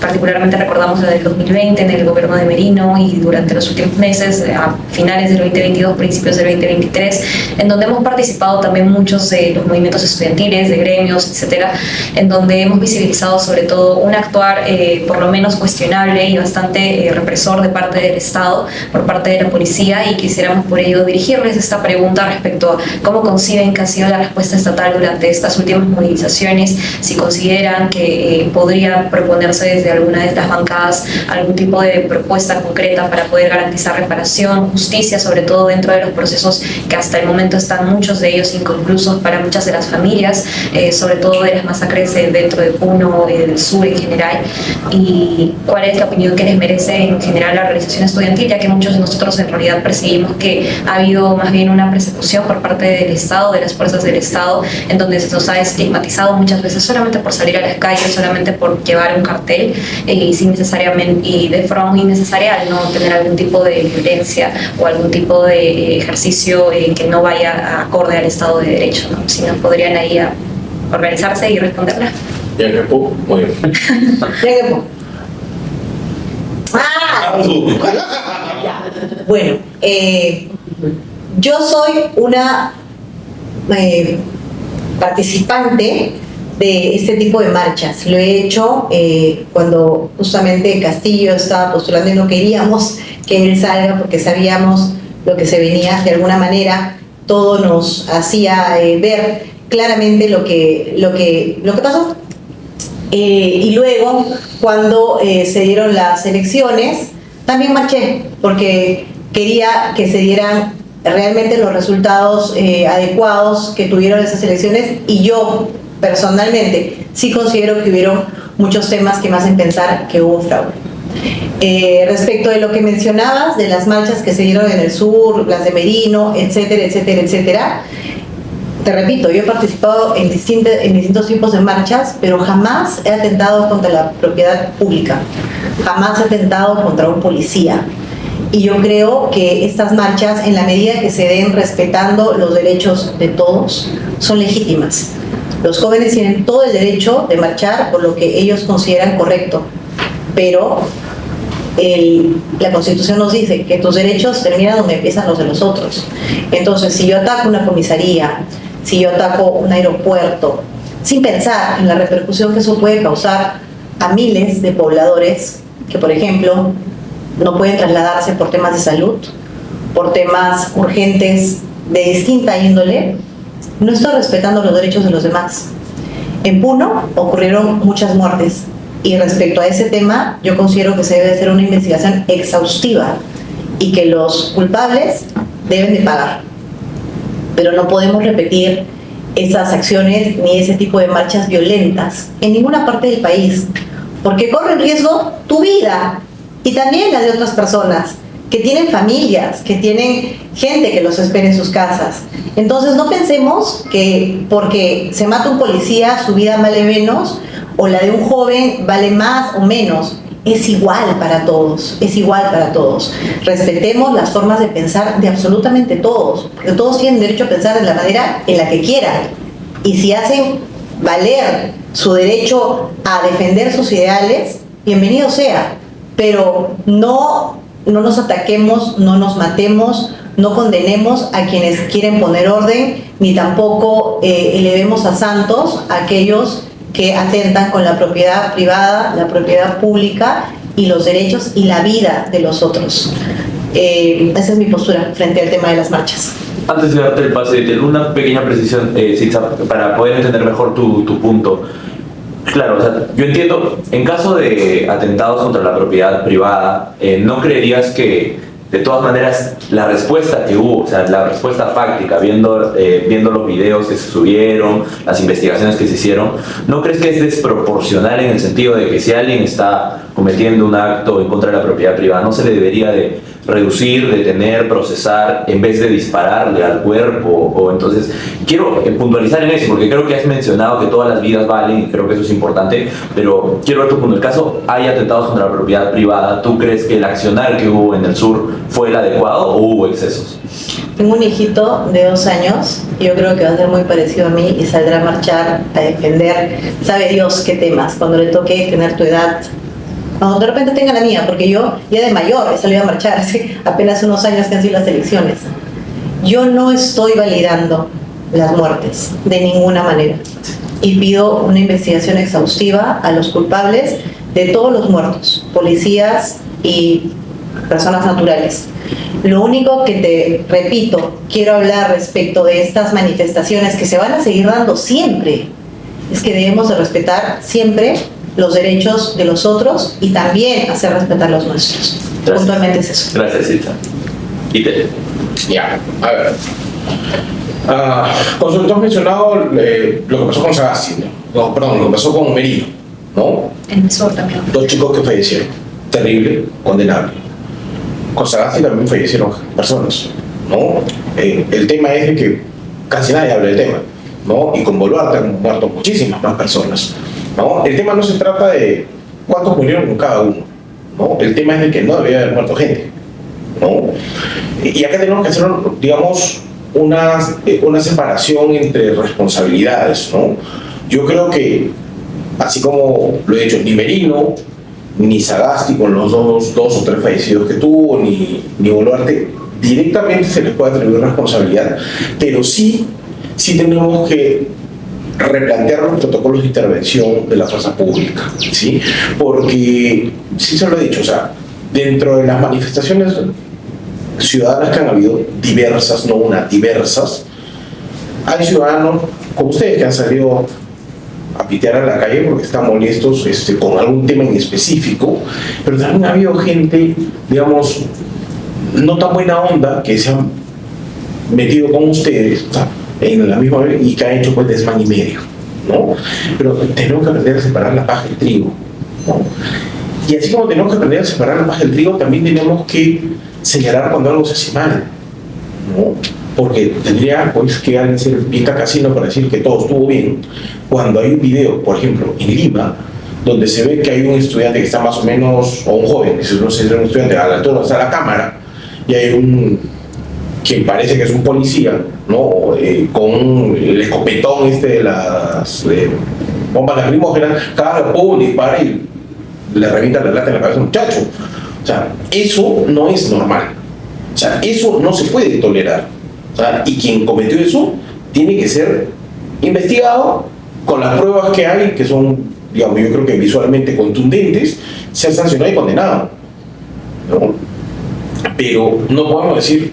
particularmente recordamos la del 2020 en el gobierno de Merino y durante los últimos meses, a finales del 2022, principios del 2023, en donde hemos participado también muchos de los movimientos estudiantiles, de gremios, etcétera, en donde hemos visibilizado sobre todo un actuar por lo menos cuestionable y bastante represor de parte del Estado, por parte de la policía, y quisiéramos por ello dirigirles esta pregunta respecto a cómo conciben que ha sido la respuesta estatal durante estas últimas movilizaciones, si consideran que podría proponerse desde alguna de estas bancadas algún tipo de propuesta concreta para poder garantizar reparación, justicia, sobre todo dentro de los procesos que hasta el momento están muchos de ellos inconclusos para muchas de las familias, sobre todo de las masacres dentro de Puno, del sur en general, y cuál es la opinión que les merece en general la organización estudiantil, ya que muchos de nosotros en realidad percibimos que ha habido más bien una persecución por parte del Estado, de las fuerzas del Estado, en donde se nos ha estigmatizado muchas veces solamente por salir a las calles, solamente por llevar un cartel, y sin necesariamente, y de forma muy innecesaria, al no tener algún tipo de violencia o algún tipo de ejercicio que no vaya acorde al Estado de Derecho, ¿no? Si nos podrían ahí organizarse y responderla. Ya que muy bien. Ya que ya. Bueno, yo soy una participante de este tipo de marchas. Lo he hecho cuando justamente Castillo estaba postulando y no queríamos que él salga porque sabíamos lo que se venía. De alguna manera todo nos hacía ver claramente lo que pasó. Y luego, cuando se dieron las elecciones, también marché porque quería que se dieran realmente los resultados adecuados que tuvieron esas elecciones, y yo personalmente sí considero que hubieron muchos temas que me hacen pensar que hubo fraude. Respecto de lo que mencionabas, de las marchas que se dieron en el sur, las de Merino, etcétera, etcétera, etcétera, te repito, yo he participado en distintos tipos de marchas, pero jamás he atentado contra la propiedad pública, jamás he atentado contra un policía. Y yo creo que estas marchas, en la medida que se den respetando los derechos de todos, son legítimas. Los jóvenes tienen todo el derecho de marchar por lo que ellos consideran correcto, pero la Constitución nos dice que tus derechos terminan donde empiezan los de los otros. Entonces, si yo ataco una comisaría, si yo ataco un aeropuerto, sin pensar en la repercusión que eso puede causar a miles de pobladores que, por ejemplo, no pueden trasladarse por temas de salud, por temas urgentes de distinta índole, no estoy respetando los derechos de los demás. En Puno ocurrieron muchas muertes, y respecto a ese tema yo considero que se debe hacer una investigación exhaustiva y que los culpables deben de pagar. Pero no podemos repetir esas acciones ni ese tipo de marchas violentas en ninguna parte del país, porque corre en riesgo tu vida y también la de otras personas que tienen familias, que tienen gente que los espera en sus casas. Entonces no pensemos que porque se mata un policía su vida vale menos, o la de un joven vale más o menos. Es igual para todos, es igual para todos. Respetemos las formas de pensar de absolutamente todos, porque todos tienen derecho a pensar de la manera en la que quieran. Y si hacen valer su derecho a defender sus ideales, bienvenido sea. Pero no nos ataquemos, no nos matemos, no condenemos a quienes quieren poner orden, ni tampoco elevemos a santos a aquellos que atentan con la propiedad privada, la propiedad pública y los derechos y la vida de los otros. Esa es mi postura frente al tema de las marchas. Antes de darte el pase, una pequeña precisión, Sitza, para poder entender mejor tu punto. Claro, o sea, yo entiendo, en caso de atentados contra la propiedad privada, ¿no creerías que de todas maneras la respuesta que hubo, o sea, la respuesta fáctica, viendo los videos que se subieron, las investigaciones que se hicieron, ¿no crees que es desproporcional en el sentido de que si alguien está cometiendo un acto en contra de la propiedad privada, no se le debería de reducir, detener, procesar, en vez de dispararle al cuerpo? O entonces, quiero puntualizar en eso, porque creo que has mencionado que todas las vidas valen, y creo que eso es importante, pero quiero ver tu punto. En el caso hay atentados contra la propiedad privada, ¿tú crees que el accionar que hubo en el sur fue el adecuado o hubo excesos? Tengo un hijito de 2 años, y yo creo que va a ser muy parecido a mí y saldrá a marchar, a defender, sabe Dios qué temas, cuando le toque tener tu edad, cuando de repente tenga la mía, porque yo ya de mayor he salido a marchar, hace apenas unos años que han sido las elecciones. Yo no estoy validando las muertes de ninguna manera, y pido una investigación exhaustiva a los culpables de todos los muertos, policías y personas naturales. Lo único que te repito, quiero hablar respecto de estas manifestaciones que se van a seguir dando siempre, es que debemos de respetar siempre los derechos de los otros y también hacer respetar los nuestros. Gracias. Puntualmente es eso. Gracias, Sitza. Ya, a ver. Consultor, has mencionado lo que pasó con Sagasti, ¿no? Perdón, lo que pasó con Merino, ¿no? En el sur también. 2 chicos que fallecieron. Terrible, condenable. Con Sagasti también fallecieron personas, ¿no? El tema es de que casi nadie habla del tema, ¿no? Y con Boluarte han muerto muchísimas más personas, ¿no? El tema no se trata de cuántos murieron con cada uno, ¿no? El tema es de que no debería haber muerto gente, ¿no? Y acá tenemos que hacer, digamos, una separación entre responsabilidades, ¿no? Yo creo que, así como lo he dicho, ni Merino, ni Sagasti con los dos o tres fallecidos que tuvo, ni Boluarte, directamente se les puede atribuir responsabilidad, pero sí tenemos que replantear los protocolos de intervención de la fuerza pública, ¿sí? Porque, sí se lo he dicho, o sea, dentro de las manifestaciones ciudadanas que han habido, diversas, no una, diversas, hay ciudadanos como ustedes que han salido a pitear a la calle porque están molestos con algún tema en específico, pero también ha habido gente, digamos, no tan buena onda que se han metido con ustedes, o sea, en la misma y que ha hecho pues desmán y medio, ¿no? Pero tenemos que aprender a separar la paja del trigo, ¿no? Y así como tenemos que aprender a separar la paja del trigo, también tenemos que señalar cuando algo se hace mal, ¿no? Porque tendría pues que alguien ser bien casino para decir que todo estuvo bien, cuando hay un video, por ejemplo, en Lima, donde se ve que hay un estudiante que está más o menos, o un joven, que no sé si es un estudiante, a la altura donde está la cámara, y hay un que parece que es un policía, ¿no? Con el escopetón de las bombas lacrimógenas, cada pum, dispara y le revienta la lata en la cabeza al muchacho. O sea, eso no es normal. O sea, eso no se puede tolerar. O sea, y quien cometió eso tiene que ser investigado con las pruebas que hay, que son, digamos, yo creo que visualmente contundentes, ser sancionado y condenado, ¿no? Pero no podemos decir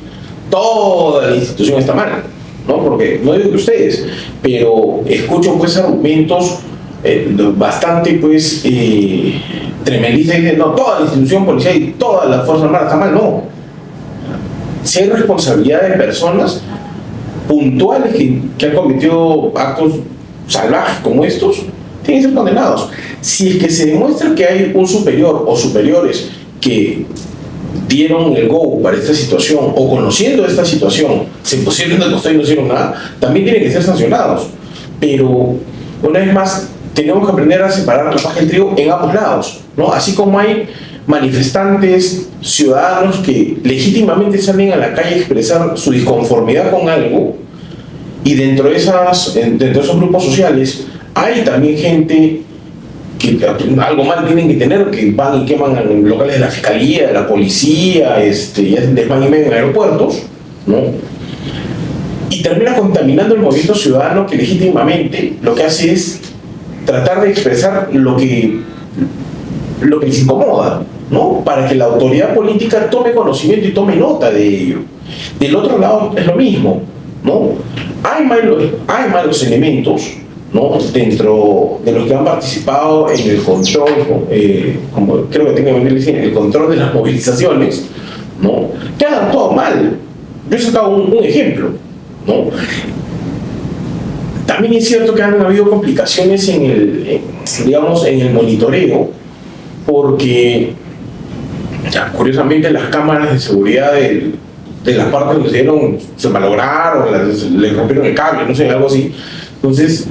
toda la institución está mal, ¿no? Porque no digo que ustedes, pero escucho pues argumentos bastante pues tremendistas y dicen, no, toda la institución policial y toda la Fuerza Armada está mal, no. Si hay responsabilidad de personas puntuales que han cometido actos salvajes como estos, tienen que ser condenados. Si es que se demuestra que hay un superior o superiores que dieron el go para esta situación o conociendo esta situación se pusieron de costado y no hicieron nada, también tienen que ser sancionados. Pero una vez más tenemos que aprender a separar la paja del trigo en ambos lados, ¿no? Así como hay manifestantes, ciudadanos que legítimamente salen a la calle a expresar su disconformidad con algo, y dentro de esos grupos sociales hay también gente que algo mal tienen que tener, que van y queman en locales de la fiscalía, de la policía, y hacen desmán y medio en aeropuertos, ¿no? Y termina contaminando el movimiento ciudadano que legítimamente lo que hace es tratar de expresar lo que les incomoda, ¿no? Para que la autoridad política tome conocimiento y tome nota de ello. Del otro lado es lo mismo, ¿no? Hay malos elementos, ¿no? Dentro de los que han participado en el control, como creo que tengo que decir, el control de las movilizaciones, ¿no? Que han actuado mal. Yo he sacado un ejemplo, ¿no? También es cierto que han habido complicaciones en el monitoreo, porque ya, curiosamente las cámaras de seguridad de las partes donde se malograron, le rompieron el cable, no sé, algo así. Entonces,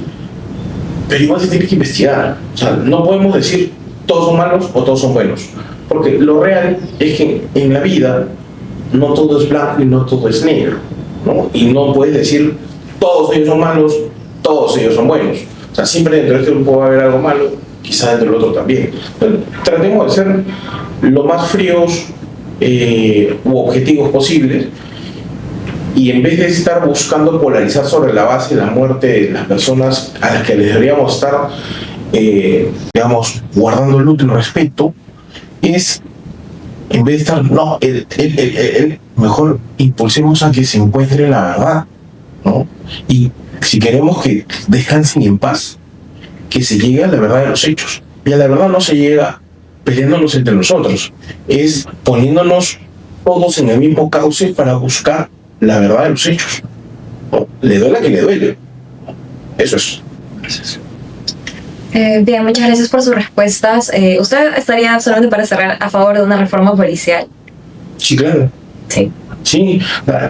pero igual se tiene que investigar. O sea, no podemos decir todos son malos o todos son buenos, porque lo real es que en la vida no todo es blanco y no todo es negro, ¿no? Y no puedes decir todos ellos son malos, todos ellos son buenos. O sea, siempre dentro de este grupo va a haber algo malo, quizás dentro del otro también. Pero tratemos de ser lo más fríos u objetivos posibles, y en vez de estar buscando polarizar sobre la base de la muerte de las personas a las que les deberíamos estar, digamos, guardando luto y respeto, es, en vez de estar, no, mejor impulsemos a que se encuentre la verdad, ¿no? Y si queremos que descansen en paz, que se llegue a la verdad de los hechos. Y a la verdad no se llega peleándonos entre nosotros, es poniéndonos todos en el mismo cauce para buscar la verdad de los hechos, ¿no? Le duele a quien le duele. Eso es. Gracias. Bien, muchas gracias por sus respuestas. ¿Usted estaría, solamente para cerrar, a favor de una reforma policial? Sí, claro. Sí. Sí,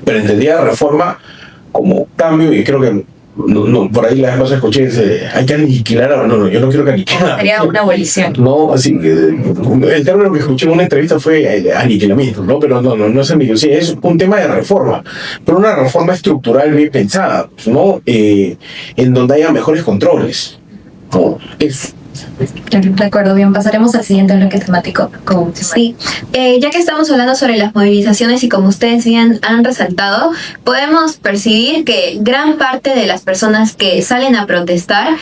pero entendía reforma como cambio, y creo que no, por ahí la vez más escuché, hay que aniquilar, no, yo no quiero que aniquilar. Sería una abolición. No, así el término que escuché en una entrevista fue aniquilamiento, ¿no? Pero no es aniquilación, sí, es un tema de reforma, pero una reforma estructural bien pensada, ¿no? En donde haya mejores controles, ¿no? Es Claro, de acuerdo, bien, pasaremos al siguiente bloque temático. Sí, ya que estamos hablando sobre las movilizaciones y como ustedes bien han resaltado, podemos percibir que gran parte de las personas que salen a protestar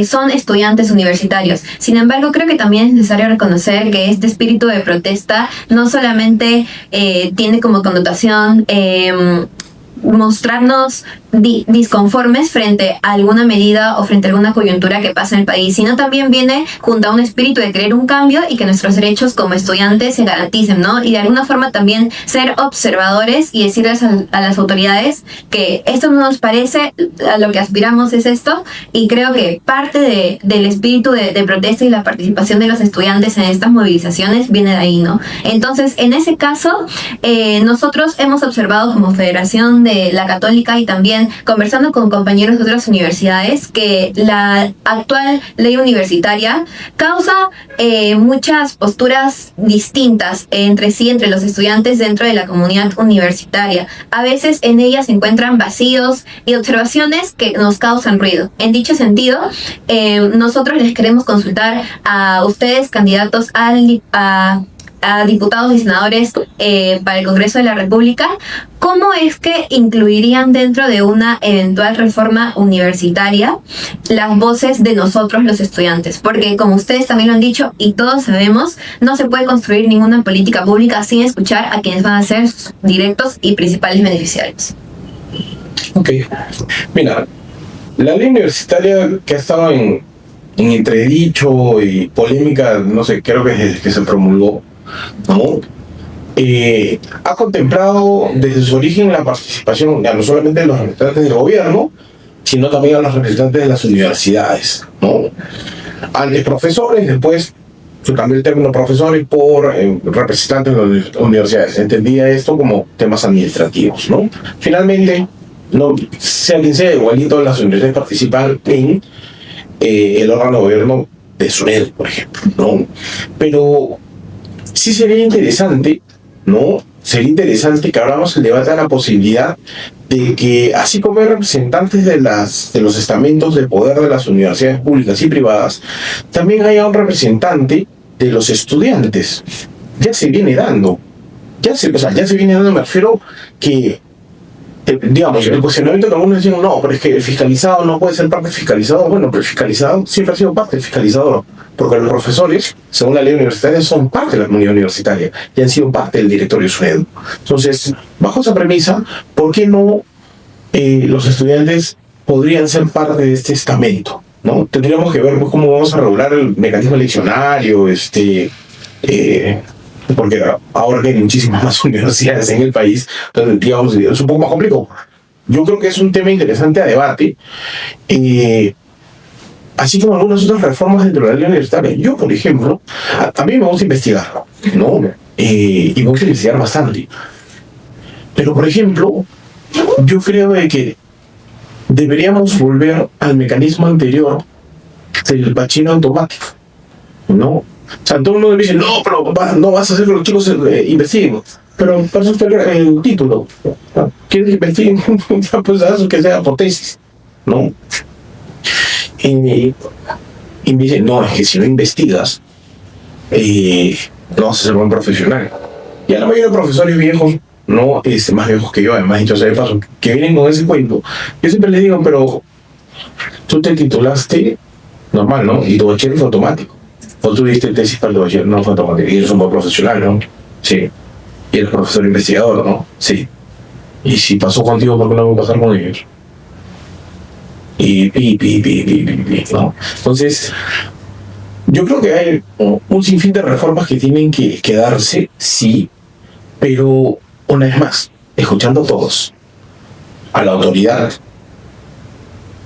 son estudiantes universitarios. Sin embargo, creo que también es necesario reconocer que este espíritu de protesta no solamente tiene como connotación mostrarnos disconformes frente a alguna medida o frente a alguna coyuntura que pasa en el país, sino también viene junto a un espíritu de querer un cambio y que nuestros derechos como estudiantes se garanticen, ¿no? Y de alguna forma también ser observadores y decirles a las autoridades que esto no nos parece, a lo que aspiramos es esto, y creo que parte del espíritu de protesta y la participación de los estudiantes en estas movilizaciones viene de ahí, ¿no? Entonces, en ese caso, nosotros hemos observado como Federación de la Católica y también conversando con compañeros de otras universidades que la actual ley universitaria causa muchas posturas distintas entre sí, entre los estudiantes dentro de la comunidad universitaria. A veces en ella se encuentran vacíos y observaciones que nos causan ruido. En dicho sentido, nosotros les queremos consultar a ustedes, candidatos a diputados y senadores para el Congreso de la República, ¿cómo es que incluirían dentro de una eventual reforma universitaria las voces de nosotros los estudiantes? Porque como ustedes también lo han dicho y todos sabemos, no se puede construir ninguna política pública sin escuchar a quienes van a ser sus directos y principales beneficiarios. Ok, mira, la ley universitaria que ha estado en entredicho y polémica, no sé, creo que desde que se promulgó, ¿no? Ha contemplado desde su origen la participación ya no solamente de los representantes del gobierno, sino también a los representantes de las universidades, ¿no? Antes profesores, después se cambió el término profesores por representantes de las universidades. Entendía esto como temas administrativos, ¿no? Finalmente, no, sea quien sea, igualito las universidades participan en el órgano de gobierno de SUNEDU, por ejemplo, ¿no? Pero sí sería interesante, ¿no? Sería interesante que abramos el debate a la posibilidad de que, así como hay representantes de los estamentos de poder de las universidades públicas y privadas, también haya un representante de los estudiantes. Ya se viene dando. Ya se viene dando, me refiero que, digamos, el cuestionamiento que algunos decían, no, pero es que el fiscalizado no puede ser parte del fiscalizador. Bueno, pero el fiscalizado siempre ha sido parte del fiscalizador, porque los profesores, según la ley universitaria, son parte de la comunidad universitaria y han sido parte del directorio SUNEDU. Entonces, bajo esa premisa, ¿por qué no los estudiantes podrían ser parte de este estamento, ¿no? Tendríamos que ver pues, cómo vamos a regular el mecanismo eleccionario, porque ahora que hay muchísimas más universidades en el país, entonces, digamos, es un poco más complicado. Yo creo que es un tema interesante a debate, así como algunas otras reformas dentro de la ley universitaria. Yo, por ejemplo, a mí me gusta investigar, ¿no? Y me gusta investigar bastante. Pero, por ejemplo, yo creo de que deberíamos volver al mecanismo anterior del bachillerato automático, ¿no? O sea, todo el mundo me dice, no, pero no vas a hacer que los chicos investiguen. Pero para eso está el título. ¿Quieres que investiguen? Pues haz que sea por tesis, ¿no? Y me dicen, no, es que si no investigas, no vas a ser buen profesional. Y a la mayoría de profesores viejos, no más viejos que yo, además dicho sea de paso, que vienen con ese cuento, yo siempre les digo, pero tú te titulaste normal, ¿no? Y tu bachiller fue automático. O tú diste tesis para tu bachiller, no fue automático. Y eres un buen profesional, ¿no? Sí. Y eres profesor investigador, ¿no? Sí. Y si pasó contigo, ¿por qué no va a pasar con ellos? ¿No? Entonces, yo creo que hay un sinfín de reformas que tienen que darse, sí, pero una vez más, escuchando a todos, a la autoridad,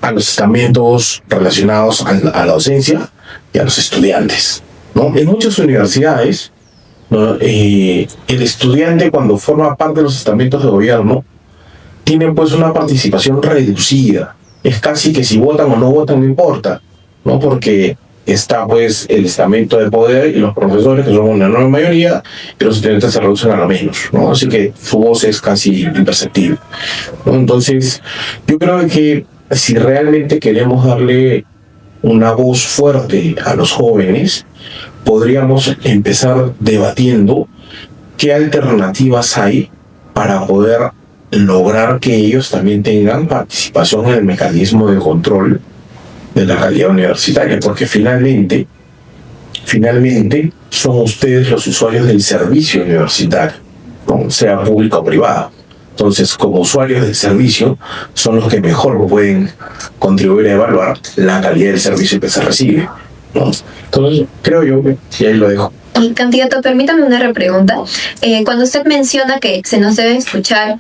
a los estamentos relacionados a la docencia y a los estudiantes, ¿no? En muchas universidades, ¿no? El estudiante cuando forma parte de los estamentos de gobierno tiene pues una participación reducida. Es casi que si votan o no votan no importa, ¿no? Porque está pues el estamento de poder y los profesores, que son una enorme mayoría, y los estudiantes se reducen a lo menos, ¿no? Así que su voz es casi imperceptible, ¿no? Entonces, yo creo que si realmente queremos darle una voz fuerte a los jóvenes, podríamos empezar debatiendo qué alternativas hay para poder lograr que ellos también tengan participación en el mecanismo de control de la calidad universitaria, porque finalmente son ustedes los usuarios del servicio universitario, ¿no? Sea público o privado. Entonces, como usuarios del servicio, son los que mejor pueden contribuir a evaluar la calidad del servicio que se recibe, ¿no? Entonces, creo yo que, y ahí lo dejo. Y candidato, permítame una repregunta. Cuando usted menciona que se nos debe escuchar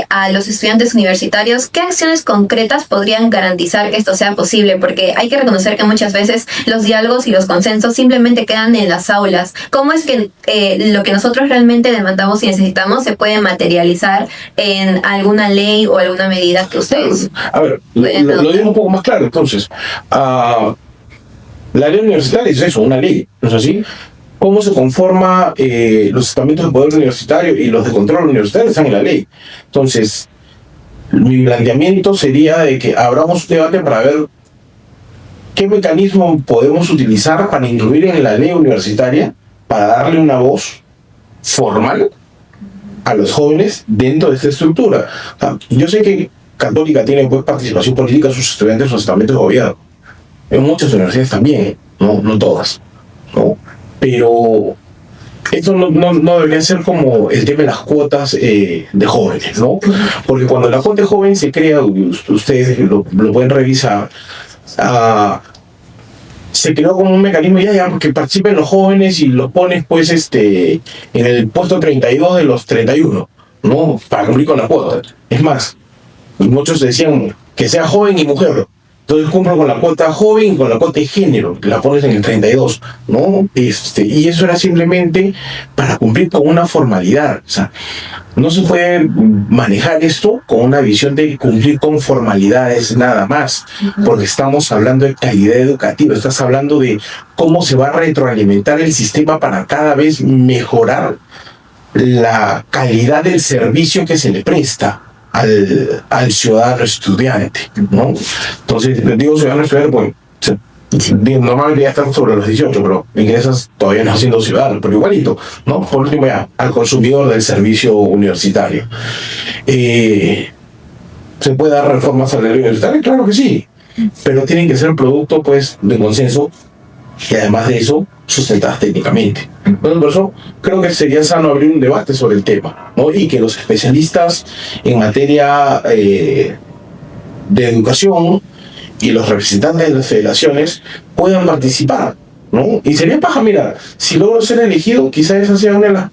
a los estudiantes universitarios, ¿qué acciones concretas podrían garantizar que esto sea posible? Porque hay que reconocer que muchas veces los diálogos y los consensos simplemente quedan en las aulas. ¿Cómo es que lo que nosotros realmente demandamos y necesitamos se puede materializar en alguna ley o alguna medida que ustedes... A ver, lo digo un poco más claro, entonces. La ley universitaria es eso, una ley, ¿no es así? ¿Cómo se conforma los estamentos de poder universitario y los de control universitario? Están en la ley. Entonces, mi planteamiento sería de que abramos un debate para ver qué mecanismo podemos utilizar para incluir en la ley universitaria, para darle una voz formal a los jóvenes dentro de esta estructura. O sea, yo sé que Católica tiene pues, participación política en sus estudiantes en los estamentos de gobierno. En muchas universidades también, no todas, ¿no? Pero esto no debería ser como el tema de las cuotas de jóvenes, ¿no? Porque cuando la cuota de joven se crea, ustedes lo pueden revisar, se creó como un mecanismo ya que participen los jóvenes y los pones pues en el puesto 32 de los 31, ¿no? Para cumplir con la cuota. Es más, muchos decían que sea joven y mujer. Entonces cumplo con la cuota joven y con la cuota de género, que la pones en el 32, ¿no? Y eso era simplemente para cumplir con una formalidad. O sea, no se puede manejar esto con una visión de cumplir con formalidades nada más, porque estamos hablando de calidad educativa, estás hablando de cómo se va a retroalimentar el sistema para cada vez mejorar la calidad del servicio que se le presta al ciudadano estudiante, ¿no? Entonces, les digo ciudadano estudiante porque normalmente ya están sobre los 18, pero ingresas todavía no siendo ciudadano, pero igualito, ¿no? Por último ya, al consumidor del servicio universitario. ¿Se puede dar reformas a la ley universitaria? Claro que sí, pero tienen que ser producto, pues, de consenso y además de eso, sustentadas técnicamente. Bueno, por eso creo que sería sano abrir un debate sobre el tema, ¿no? Y que los especialistas en materia de educación y los representantes de las federaciones puedan participar, ¿no? Y sería paja, mira, si logro ser elegido, quizás esa sea una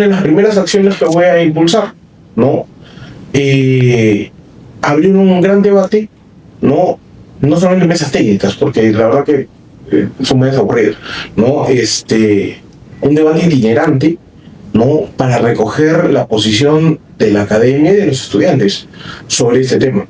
de las primeras acciones que voy a impulsar, ¿no? Abrir un gran debate, no solamente mesas técnicas, porque la verdad que son mesas aburridas, ¿no? Un debate itinerante, ¿no? Para recoger la posición de la academia y de los estudiantes sobre este tema.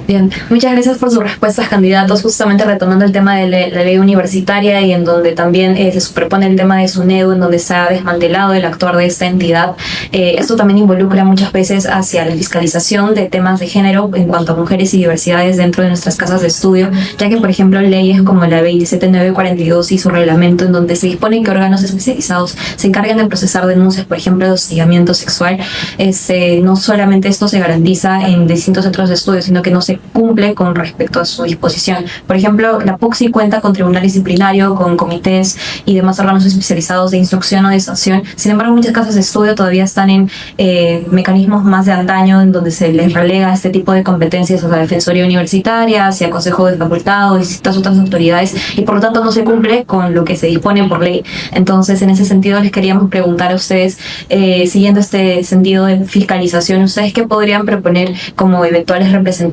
Bien, muchas gracias por sus respuestas, candidatos. Justamente retomando el tema de la ley universitaria y en donde también se superpone el tema de SUNEDU, en donde se ha desmantelado el actuar de esta entidad. Esto también involucra muchas veces hacia la fiscalización de temas de género en cuanto a mujeres y diversidades dentro de nuestras casas de estudio, ya que, por ejemplo, leyes como la 27942 y su reglamento, en donde se dispone que órganos especializados se encarguen de procesar denuncias, por ejemplo, de hostigamiento sexual. No solamente esto se garantiza en distintos centros de estudio, sino que no se cumple con respecto a su disposición. Por ejemplo, la PUCSI cuenta con tribunal disciplinario, con comités y demás órganos especializados de instrucción o de sanción. Sin embargo, muchas casas de estudio todavía están en mecanismos más de antaño, en donde se les relega este tipo de competencias a la Defensoría Universitaria, hacia Consejo de Facultad y distintas otras autoridades, y por lo tanto no se cumple con lo que se dispone por ley. Entonces, en ese sentido, les queríamos preguntar a ustedes, siguiendo este sentido de fiscalización, ¿ustedes qué podrían proponer como eventuales representantes,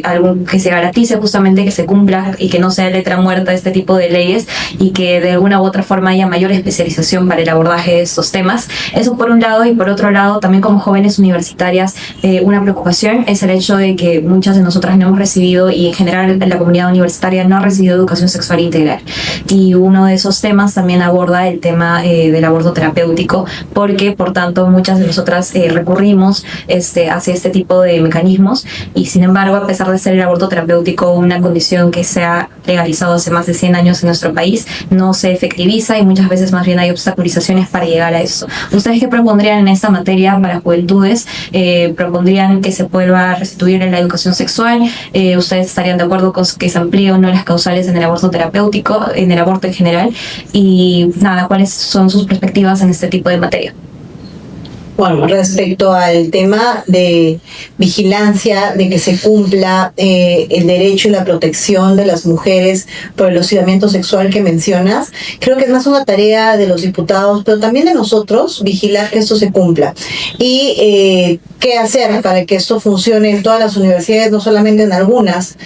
algún que se garantice justamente que se cumpla y que no sea letra muerta este tipo de leyes, y que de alguna u otra forma haya mayor especialización para el abordaje de estos temas? Eso por un lado, y por otro lado, también como jóvenes universitarias, una preocupación es el hecho de que muchas de nosotras no hemos recibido, y en general la comunidad universitaria no ha recibido educación sexual integral, y uno de esos temas también aborda el tema del aborto terapéutico, porque por tanto muchas de nosotras recurrimos hacia este tipo de mecanismos años y sin embargo, a pesar de ser el aborto terapéutico una condición que se ha legalizado hace más de 100 años en nuestro país, no se efectiviza y muchas veces más bien hay obstaculizaciones para llegar a eso. ¿Ustedes qué propondrían en esta materia para juventudes? ¿Propondrían que se vuelva a restituir en la educación sexual? ¿Ustedes estarían de acuerdo con que se amplíe o no las causales en el aborto terapéutico, en el aborto en general? Y nada, ¿cuáles son sus perspectivas en este tipo de materia? Bueno, respecto al tema de vigilancia, de que se cumpla el derecho y la protección de las mujeres por el hostigamiento sexual que mencionas, creo que es más una tarea de los diputados, pero también de nosotros, vigilar que esto se cumpla. Y qué hacer para que esto funcione en todas las universidades, no solamente en algunas,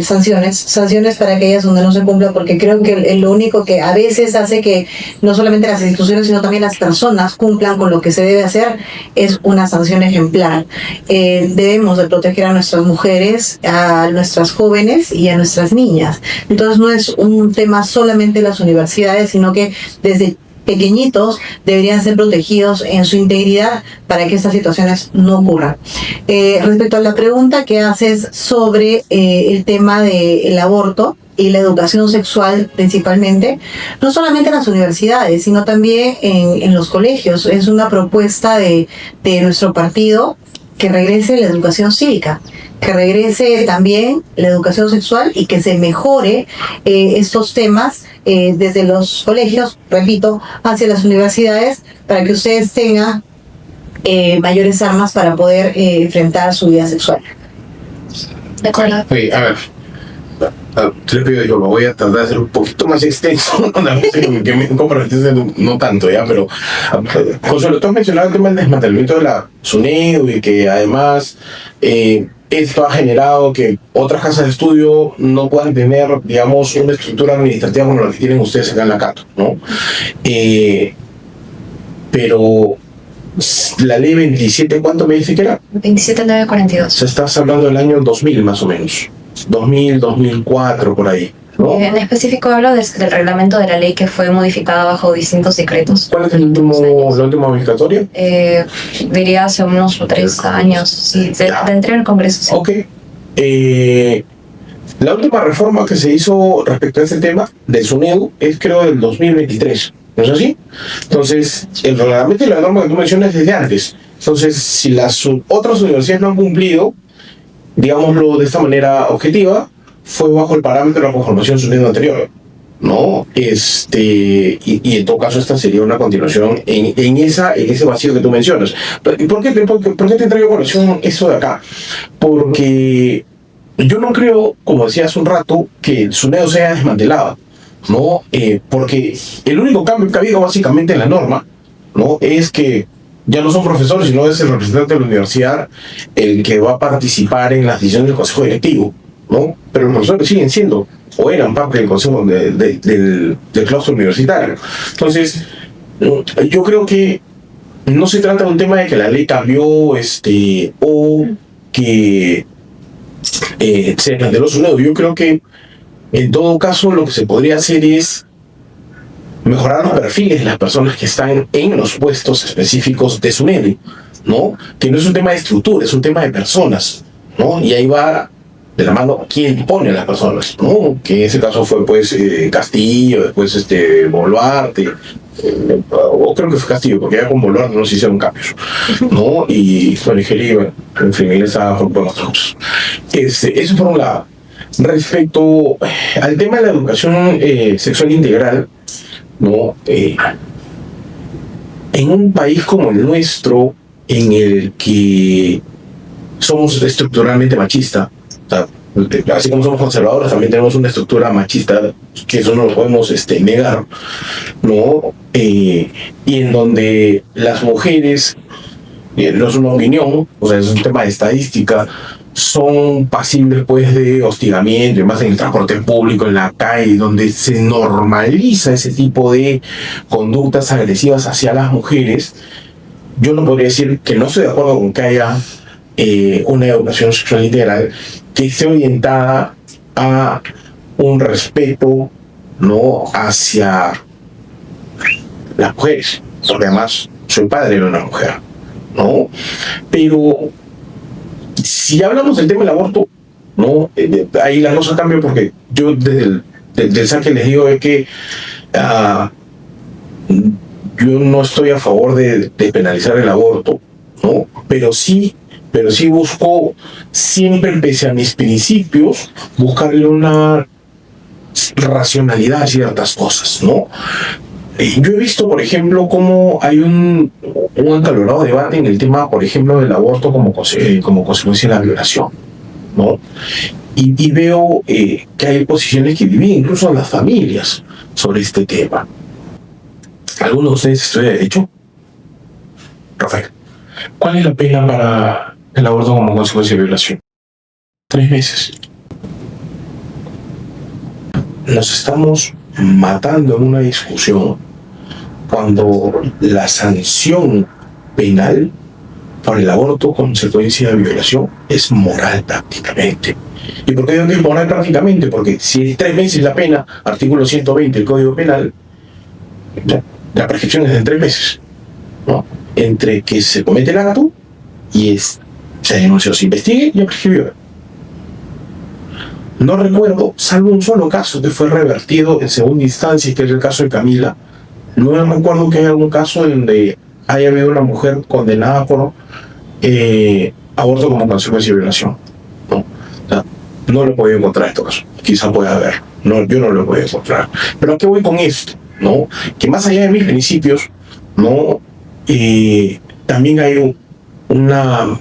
sanciones para aquellas donde no se cumpla, porque creo que lo único que a veces hace que no solamente las instituciones, sino también las personas cumplan con lo que se debe hacer es una sanción ejemplar. Debemos de proteger a nuestras mujeres, a nuestras jóvenes y a nuestras niñas. Entonces no es un tema solamente de las universidades, sino que desde pequeñitos deberían ser protegidos en su integridad para que estas situaciones no ocurran. Respecto a la pregunta que haces sobre el tema del aborto y la educación sexual principalmente, no solamente en las universidades, sino también en los colegios. Es una propuesta de nuestro partido que regrese la educación cívica, que regrese también la educación sexual y que se mejore estos temas desde los colegios, repito, hacia las universidades, para que ustedes tengan mayores armas para poder enfrentar su vida sexual. De acuerdo. Oye, a ver, te le pido, yo lo voy a tratar de hacer un poquito más extenso, que me comprometiste no tanto, ya, pero Consuelo, tú has mencionado el tema del desmantelamiento de la SUNEDU y que además esto ha generado que otras casas de estudio no puedan tener, digamos, una estructura administrativa como la que tienen ustedes acá en la Cato, ¿no? Pero la ley 27, ¿cuánto me dice que era? 27942. O sea, estás hablando del año 2000 más o menos. 2000, 2004, por ahí, ¿no? En específico hablo del reglamento de la ley que fue modificada bajo distintos decretos. ¿Cuál es la última modificatoria? Diría hace unos 3 años, sí, dentro del Congreso. Sí. Ok. La última reforma que se hizo respecto a este tema del SUNEDU es creo del 2023, ¿no es así? Entonces, el reglamento y la norma que tú mencionas es desde antes. Entonces, si las otras universidades no han cumplido, digámoslo de esta manera objetiva, fue bajo el parámetro de la conformación SUNEDU anterior, ¿no? Y en todo caso esta sería una continuación en ese vacío que tú mencionas. ¿Por qué te traigo a colación eso de acá? Porque yo no creo, como decía hace un rato, que el SUNEDU sea desmantelado, ¿no? Porque el único cambio que ha habido básicamente en la norma, ¿no? Es que ya no son profesores, sino es el representante de la universidad el que va a participar en las decisiones del consejo directivo, ¿no? Pero los profesores siguen siendo, o eran parte del consejo del claustro universitario. Entonces, yo creo que no se trata de un tema de que la ley cambió, o que se planteó SUNEDU. Yo creo que, en todo caso, lo que se podría hacer es mejorar los perfiles de las personas que están en los puestos específicos de SUNEDU, ¿no? Que no es un tema de estructura, es un tema de personas, ¿no? Y ahí va de la mano quién pone a las personas, ¿no? Que en ese caso fue pues Castillo, después Boluarte, o creo que fue Castillo, porque ya con Boluarte no se hicieron cambios, ¿no? Y bueno, en fin, él estaba por los trucos. Eso por un lado. Respecto al tema de la educación sexual integral, ¿no? En un país como el nuestro, en el que somos estructuralmente machistas, o sea, así como somos conservadores, también tenemos una estructura machista, que eso no lo podemos negar, ¿no? Y en donde las mujeres, no es una opinión, o sea, es un tema de estadística, son pasibles pues de hostigamiento, y más en el transporte público, en la calle, donde se normaliza ese tipo de conductas agresivas hacia las mujeres. Yo no podría decir que no estoy de acuerdo con que haya una educación sexual integral que esté orientada a un respeto, ¿no?, hacia las mujeres, porque además soy padre de una mujer, ¿no? Pero si hablamos del tema del aborto, ¿no? Ahí la cosa cambia porque yo desde el saque les digo es que yo no estoy a favor de penalizar el aborto, ¿no? Pero sí busco, siempre pese a mis principios, buscarle una racionalidad a ciertas cosas, ¿no? Yo he visto, por ejemplo, cómo hay un acalorado debate en el tema, por ejemplo, del aborto como consecuencia de la violación, ¿no? Y veo que hay posiciones que dividen incluso a las familias sobre este tema. ¿Alguno de ustedes estudia Derecho? Rafael, ¿cuál es la pena para el aborto como consecuencia de violación? 3 meses. Nos estamos matando en una discusión cuando la sanción penal por el aborto consecuencia de violación es moral prácticamente. ¿Y por qué digo que es moral prácticamente? Porque si es 3 meses la pena, artículo 120 del Código Penal, la prescripción es de 3 meses, ¿no? Entre que se comete el acto y se denunció, se investigue y ya prescribió. No recuerdo, salvo un solo caso que fue revertido en segunda instancia, que es el caso de Camila. No recuerdo que haya algún caso donde haya habido una mujer condenada por aborto como consecuencia de violación. No, o sea, no lo he podido encontrar en estos casos. Quizá pueda haber. No, yo no lo he podido encontrar. Pero ¿a qué voy con esto? ¿No? Que más allá de mis principios, ¿no? También hay una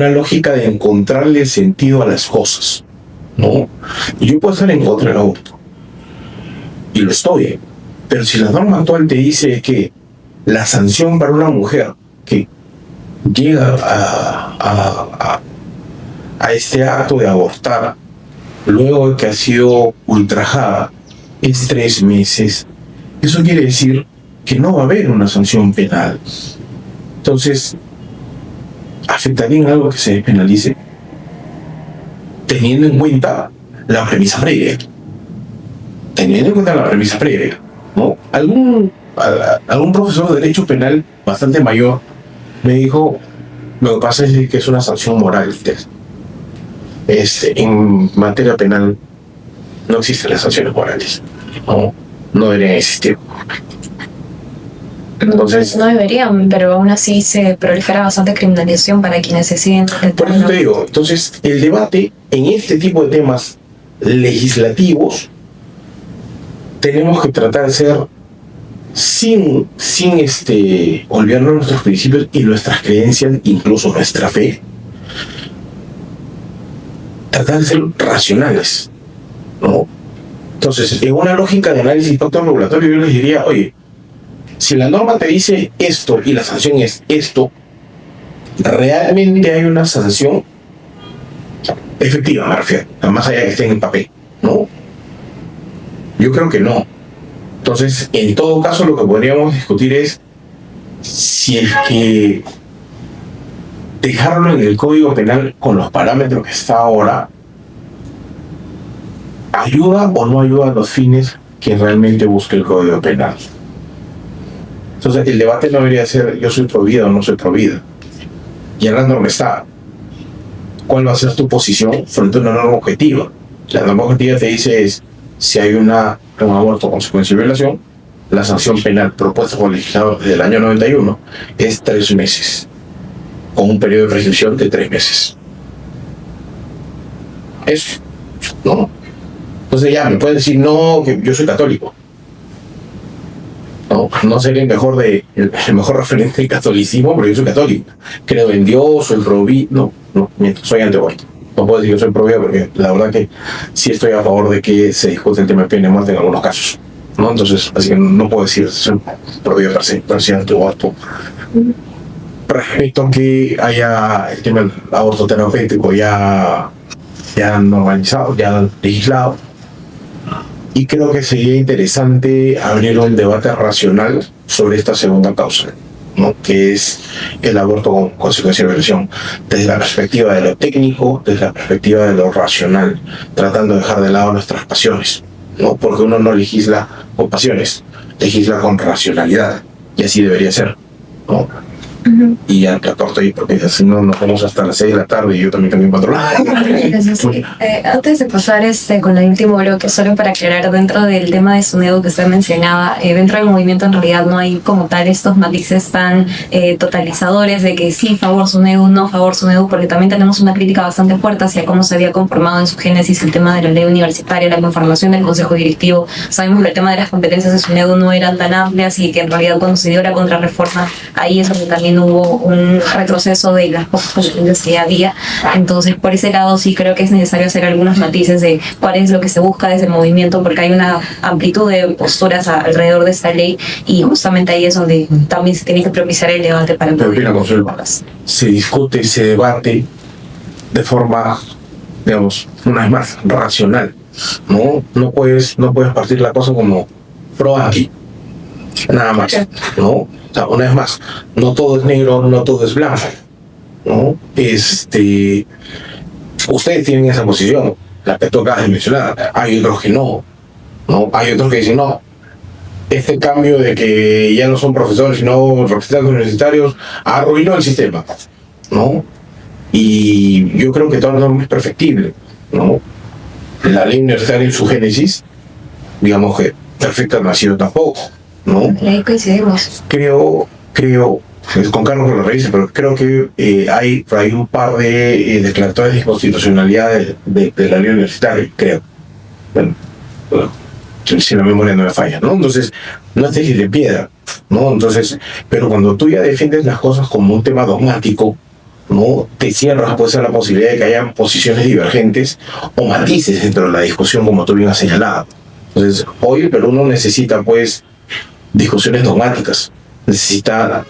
lógica de encontrarle sentido a las cosas, ¿no? Yo puedo estar en contra del aborto, y lo estoy, pero si la norma actual te dice que la sanción para una mujer que llega a este acto de abortar luego de que ha sido ultrajada es 3 meses, eso quiere decir que no va a haber una sanción penal. Entonces, ¿afectaría en algo que se despenalice? Teniendo en cuenta la premisa previa. ¿No? Algún profesor de Derecho Penal bastante mayor me dijo, lo que pasa es que es una sanción moral. En materia penal no existen las sanciones morales. No deberían existir. Entonces, no deberían, pero aún así se prolifera bastante criminalización para quienes se siguen. Por eso te digo, entonces el debate en este tipo de temas legislativos tenemos que tratar de ser sin olvidarnos nuestros principios y nuestras creencias, incluso nuestra fe, tratar de ser racionales, ¿no? Entonces, en una lógica de análisis de impacto regulatorio, yo les diría, oye, si la norma te dice esto y la sanción es esto, ¿realmente hay una sanción efectiva, me refiero, más allá de que esté en el papel? ¿No? Yo creo que no. Entonces, en todo caso, lo que podríamos discutir es si es que dejarlo en el Código Penal con los parámetros que está ahora ayuda o no ayuda a los fines que realmente busca el Código Penal. Entonces, el debate no debería ser yo soy pro vida o no soy pro vida. Ya la norma está. ¿Cuál va a ser tu posición frente a una norma objetiva? La norma objetiva te dice es si hay un aborto consecuencia de violación, la sanción penal propuesta por el legislador desde el año 91 es 3 meses, con un periodo de prescripción de 3 meses. Eso, ¿no? Entonces ya me pueden decir, no, que yo soy católico. No seré el mejor referente del catolicismo, pero yo soy católico. Creo en Dios, soy pro vida. No, soy antiaborto. No puedo decir que soy pro vida porque la verdad que sí estoy a favor de que se discute el tema de pena de muerte en algunos casos, ¿no? Entonces, así que no puedo decir soy pro vida per se, pero sí antiaborto. Respecto a que haya el tema del aborto terapéutico ya normalizado, ya legislado, y creo que sería interesante abrir un debate racional sobre esta segunda causa, ¿no? Que es el aborto con consecuencia de violación, desde la perspectiva de lo técnico, desde la perspectiva de lo racional, tratando de dejar de lado nuestras pasiones, ¿no? Porque uno no legisla con pasiones, legisla con racionalidad, y así debería ser, ¿no? y ya te corto ahí, porque así no nos vamos hasta las 6 de la tarde y yo también cambio un patrón. Eso sí. Antes de pasar con el último bloque, solo para aclarar, dentro del tema de SUNEDU que usted mencionaba, dentro del movimiento en realidad no hay como tal estos matices tan totalizadores de que sí, favor SUNEDU, no favor SUNEDU, porque también tenemos una crítica bastante fuerte hacia cómo se había conformado en su génesis el tema de la ley universitaria, la conformación del consejo directivo. Sabemos que el tema de las competencias de SUNEDU no eran tan amplias y que en realidad cuando se dio la contrarreforma, ahí es donde también hubo un retroceso de las pocas competencias que había. Entonces, por ese lado sí creo que es necesario hacer algunos matices de cuál es lo que se busca desde el movimiento, porque hay una amplitud de posturas alrededor de esta ley y justamente ahí es donde también se tiene que propiciar el debate para Pero mira, Consuelo, se discute, se debate de forma, digamos, una vez más, racional. No puedes partir la cosa como pro aquí, nada más, ¿no? O sea, una vez más, no todo es negro, no todo es blanco, ¿no? Ustedes tienen esa posición, la que tú acabas de mencionar. Hay otros que no, hay otros que dicen no. Este cambio de que ya no son profesores sino representantes universitarios arruinó el sistema, ¿no? Y yo creo que todo es perfectible, ¿no? La ley universitaria en su génesis, digamos que perfecta no ha sido tampoco, ¿no? Ahí coincidimos. Creo, con Carlos que lo revise, pero creo que hay un par de declaratorias de inconstitucionalidad de la ley universitaria, creo. Bueno, si la memoria no me falla, ¿no? Entonces, no es de piedra, ¿no? Entonces, pero cuando tú ya defiendes las cosas como un tema dogmático, ¿no? Te cierras, puede ser la posibilidad de que haya posiciones divergentes o matices dentro de la discusión, como tú bien has señalado. Entonces, hoy el Perú no necesita, pues, discusiones dogmáticas, necesita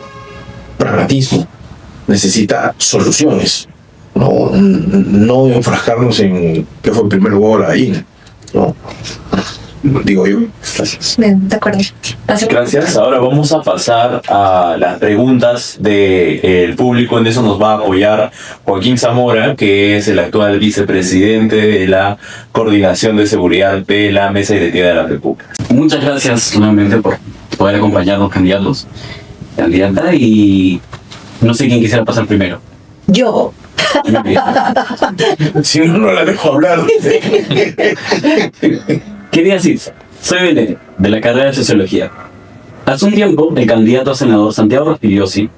pragmatismo, necesita soluciones, no enfrascarnos en qué fue el primer huevo o la gallina, ¿no? Digo yo. Gracias. Bien, de acuerdo. Gracias. Ahora vamos a pasar a las preguntas del público. En eso nos va a apoyar Joaquín Zamora, que es el actual vicepresidente de la Coordinación de Seguridad de la Mesa Directiva de la República. Muchas gracias nuevamente por poder acompañarnos, candidata, y no sé quién quisiera pasar primero. Yo. Si no la dejo hablar. Quería decir, soy Belén, de la carrera de Sociología. Hace un tiempo, el candidato a senador Santiago Rospigliosi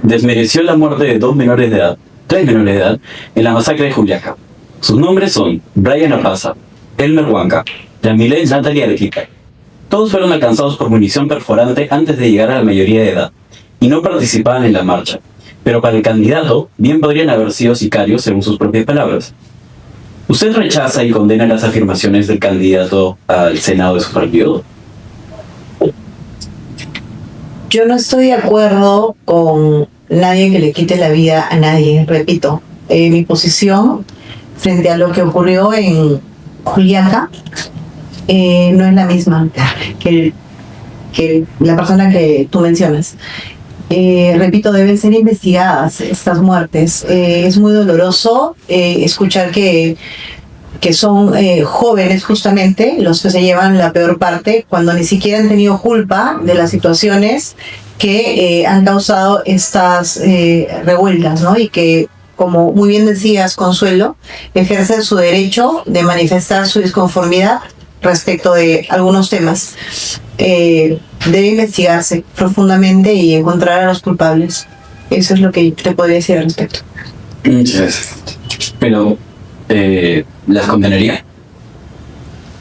desmereció la muerte de tres menores de edad, en la masacre de Juliaca. Sus nombres son Brian Apaza, Elmer Huanca, Yamile Natalia Arequipa. Todos fueron alcanzados por munición perforante antes de llegar a la mayoría de edad, y no participaban en la marcha. Pero para el candidato, bien podrían haber sido sicarios según sus propias palabras. ¿Usted rechaza y condena las afirmaciones del candidato al Senado de su partido? Yo no estoy de acuerdo con nadie que le quite la vida a nadie, repito. Mi posición frente a lo que ocurrió en Juliaca no es la misma que la persona que tú mencionas. Repito, deben ser investigadas estas muertes. Es muy doloroso escuchar que son jóvenes justamente los que se llevan la peor parte cuando ni siquiera han tenido culpa de las situaciones que han causado estas revueltas, ¿no? Y que, como muy bien decías, Consuelo, ejercen su derecho de manifestar su disconformidad respecto de algunos temas. Debe investigarse profundamente y encontrar a los culpables. Eso es lo que te podría decir al respecto. Muchas gracias. Pero, ¿las condenaría?